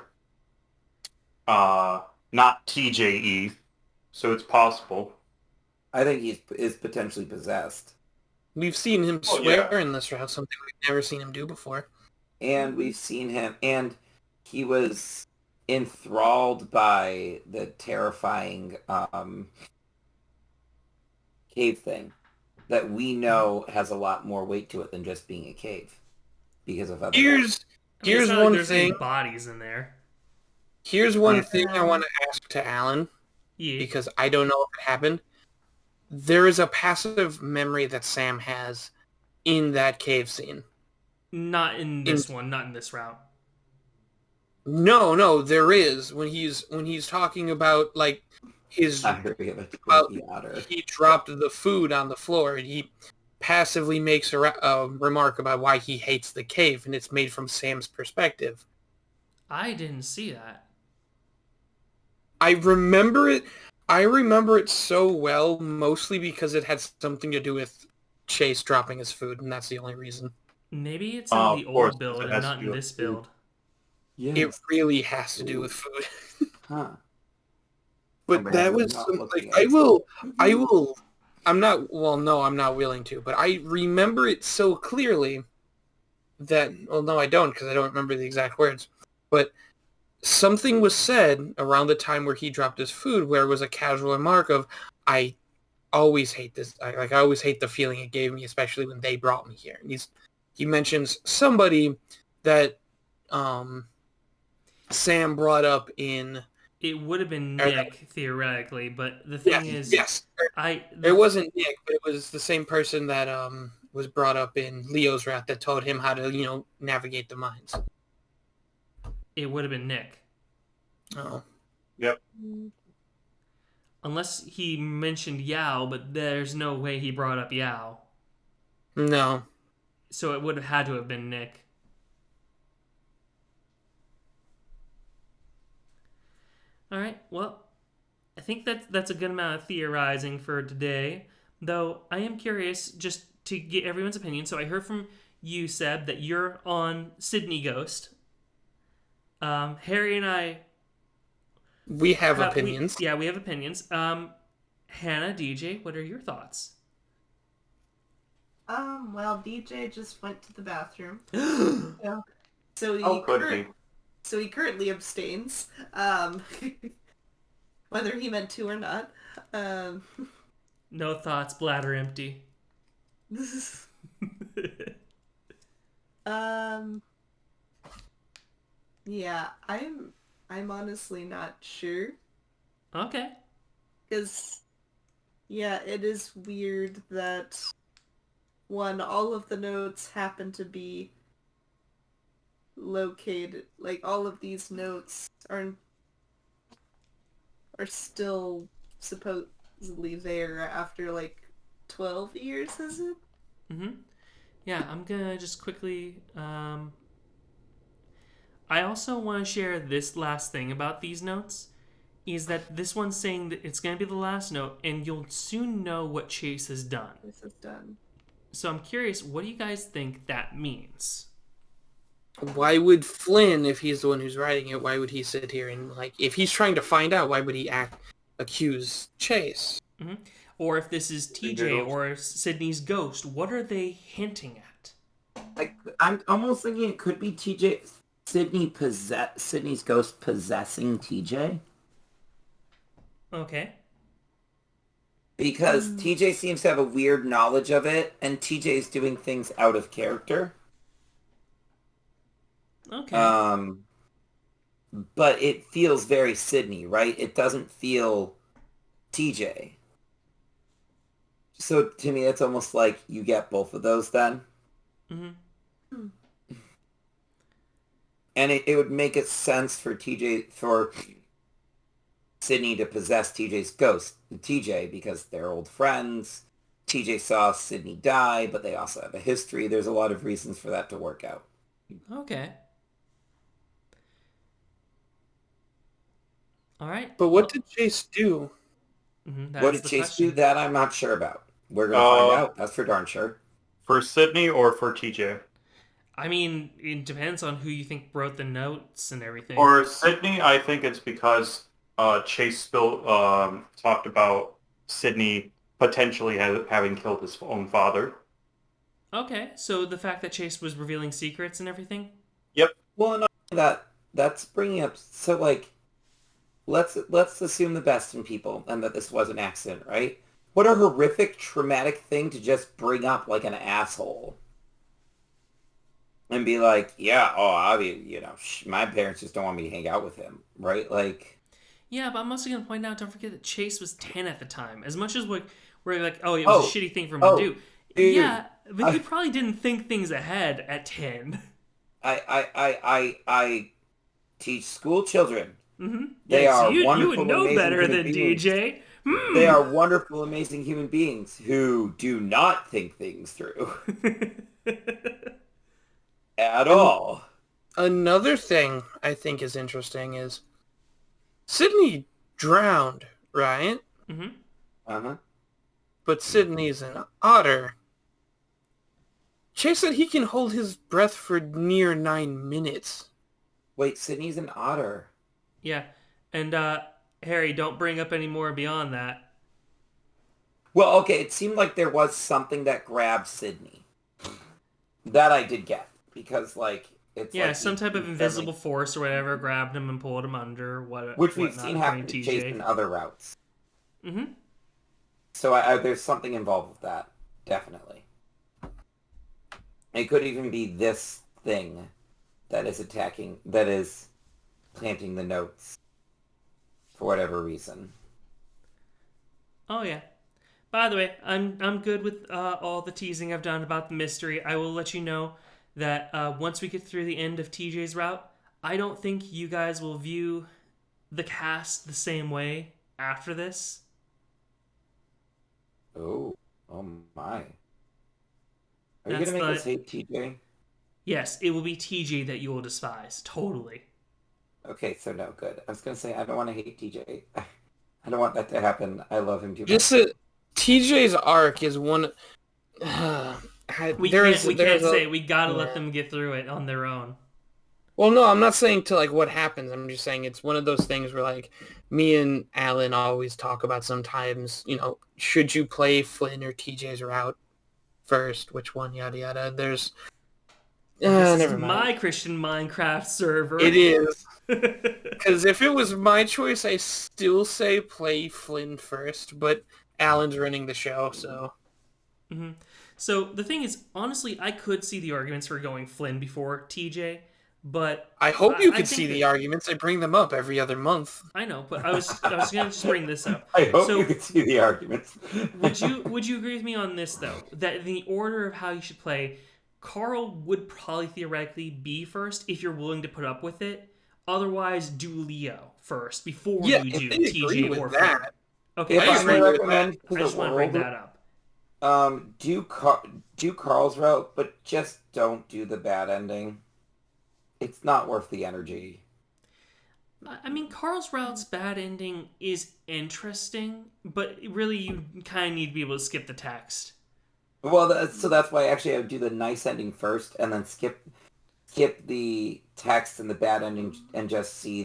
not TJE, so it's possible. I think he is potentially possessed. We've seen him Oh, swear yeah. in this route, something we've never seen him do before. And we've seen him, and he was enthralled by the terrifying cave thing that we know has a lot more weight to it than just being a cave because of other... Here's I mean, it's here's not like one there's any thing. bodies in there. Here's one Yeah. thing I want to ask to Alan, Yeah. because I don't know if it happened. There is a passive memory that Sam has in that cave scene. Not in this one, not in this route. No, there is. When he's talking about like his I agree with about the otter. he dropped the food on the floor, and he passively makes a remark about why he hates the cave, and it's made from Sam's perspective. I didn't see that. I remember it so well, mostly because it had something to do with Chase dropping his food, and that's the only reason. Maybe it's in Of the course, old build it and has not to in do with this food. build. Yes. It really has to do with food. Huh. But Okay, that I'm was not some, looking like at I will. I'm not. Well, no, I'm not willing to. But I remember it so clearly that. Well, no, I don't, because I don't remember the exact words. But something was said around the time where he dropped his food, where it was a casual remark of, "I always hate this. I always hate the feeling it gave me, especially when they brought me here." And he mentions somebody that Sam brought up in. It would have been Or Nick, theoretically, but the thing is... Yes. It wasn't Nick, but it was the same person that was brought up in Leo's route that taught him how to, navigate the mines. It would have been Nick. Oh. Yep. Unless he mentioned Yao, but there's no way he brought up Yao. No. So it would have had to have been Nick. Alright, well, I think that's a good amount of theorizing for today. Though, I am curious, just to get everyone's opinion. So I heard from you, Seb, that you're on Sydney Ghost. Harry and I... We have opinions. We have opinions. Hannah, DJ, what are your thoughts? Well, DJ just went to the bathroom. Yeah. So he currently abstains. Whether he meant to or not. No thoughts, bladder empty. Yeah, I'm honestly not sure. Okay. Because, yeah, it is weird that, one, all of the notes happen to be located, like, all of these notes are still supposedly there after, like, 12 years, is it? Mm-hmm. Yeah, I'm gonna just quickly, I also want to share this last thing about these notes, is that this one's saying that it's going to be the last note, and you'll soon know what Chase has done. This is done. So I'm curious, what do you guys think that means? Why would Flynn, if he's the one who's writing it, why would he sit here and, like, if he's trying to find out, why would he accuse Chase? Mm-hmm. Or if this is TJ or Sydney's ghost, what are they hinting at? Like, I'm almost thinking it could be Sydney's ghost possessing TJ. Okay. Because TJ seems to have a weird knowledge of it, and TJ is doing things out of character. Okay. But it feels very Sydney, right? It doesn't feel TJ. So to me, it's almost like you get both of those then. Mm-hmm. And it would make it sense for Sydney to possess TJ's ghost, TJ, because they're old friends. TJ saw Sydney die, but they also have a history. There's a lot of reasons for that to work out. Okay. All right. But what did Chase do? Mm-hmm, what did Chase do? That I'm not sure about. We're going to find out. That's for darn sure. For Sydney or for TJ? I mean, it depends on who you think wrote the notes and everything. For Sydney, I think it's because Chase talked about Sydney potentially having killed his own father. Okay, so the fact that Chase was revealing secrets and everything? Yep. Well, and that's bringing up... So, like, let's assume the best in people and that this was an accident, right? What a horrific, traumatic thing to just bring up like an asshole. And be like, yeah, my parents just don't want me to hang out with him, right? Like... Yeah, but I'm also going to point out, don't forget that Chase was 10 at the time. As much as we're like, oh, it was a shitty thing for him to do. Dude, yeah, but he probably didn't think things ahead at 10. I teach school children. Mm-hmm. They are wonderful, you would know amazing better than beings. DJ. They are wonderful, amazing human beings who do not think things through. At all. Another thing I think is interesting is Sydney drowned, right? Mm-hmm. Uh-huh. But Sydney's an otter. Chase said he can hold his breath for near 9 minutes. Wait, Sydney's an otter. Yeah, and Harry, don't bring up any more beyond that. Well, okay, it seemed like there was something that grabbed Sydney. That I did get. Because, like, it's like... some type of invisible force or whatever grabbed him and pulled him under. Which we've seen happen to Chase in other routes. Mm-hmm. So there's something involved with that. Definitely. It could even be this thing that is planting the notes for whatever reason. Oh yeah. By the way, I'm good with all the teasing I've done about the mystery. I will let you know that once we get through the end of TJ's route, I don't think you guys will view the cast the same way after this. Oh my. Are you going to make us hate TJ? Yes, it will be TJ that you will despise. Totally. Okay, so no, good. I was going to say, I don't want to hate TJ. I don't want that to happen. I love him too much. TJ's arc is one... We can't say we gotta let them get through it on their own. Well, no, I'm not saying to like what happens. I'm just saying it's one of those things where like me and Alan always talk about sometimes, should you play Flynn or TJ's route first? Which one? Yada yada. There's this is never mind. my Christian Minecraft server. It is. Because if it was my choice, I still say play Flynn first, but Alan's running the show, so. Mm-hmm. So the thing is, honestly, I could see the arguments for going Flynn before TJ. But I hope you could see the arguments. I bring them up every other month. I know, but I was going to just bring this up. I hope you could see the arguments. Would you agree with me on this though? That in the order of how you should play, Carl would probably theoretically be first if you're willing to put up with it. Otherwise, do Leo first before you do TJ or Flynn. Okay, I just want to bring that up. Do Carl's route, but just don't do the bad ending. It's not worth the energy. I mean, Carl's route's bad ending is interesting, but really you kind of need to be able to skip the text. Well, so that's why actually I would do the nice ending first, and then skip the text and the bad ending, and just see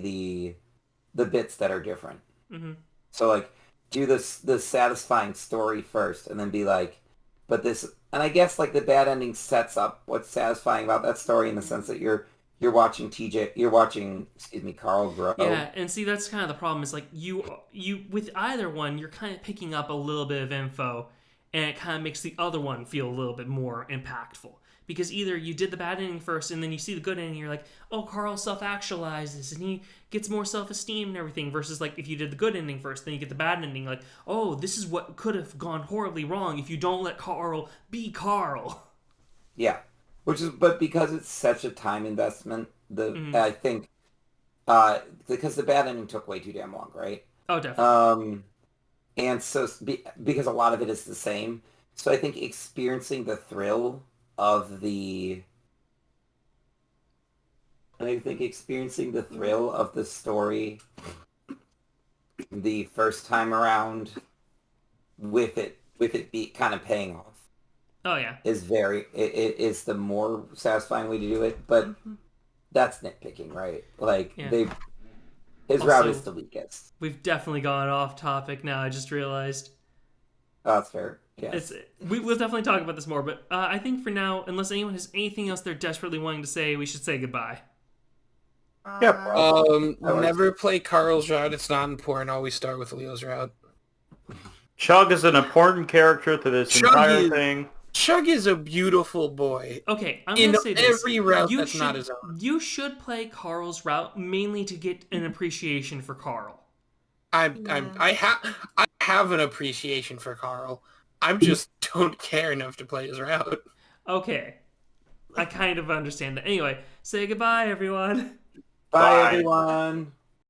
the bits that are different. Mm-hmm. So like, do the satisfying story first, and then be like, but this, and I guess like the bad ending sets up what's satisfying about that story in the sense that you're watching Carl grow. Yeah, and see, that's kind of the problem is like you with either one, you're kind of picking up a little bit of info, and it kind of makes the other one feel a little bit more impactful. Because either you did the bad ending first, and then you see the good ending, and you're like, oh, Carl self-actualizes, and he gets more self-esteem and everything, versus like if you did the good ending first, then you get the bad ending, like, oh, this is what could have gone horribly wrong if you don't let Carl be Carl. Yeah. But because it's such a time investment, I think, because the bad ending took way too damn long, right? Oh, definitely. And so, because a lot of it is the same, so I think experiencing the thrill of the story the first time around, with it be kind of paying off. Oh yeah, it is the more satisfying way to do it, but that's nitpicking, right? Like his route is the weakest. We've definitely gone off topic now. I just realized. Oh, that's fair. Yeah, we'll definitely talk about this more, but I think for now, unless anyone has anything else they're desperately wanting to say, we should say goodbye. Yeah. Never play Carl's route. It's not important. Always start with Leo's route. Chug is an important character to this entire thing. Chug is a beautiful boy. Okay, I'm going to say this. Every route that's not his own. You should play Carl's route mainly to get an appreciation for Carl. I have an appreciation for Carl. I just don't care enough to play his route. Okay. I kind of understand that. Anyway, say goodbye, everyone. Bye. Everyone.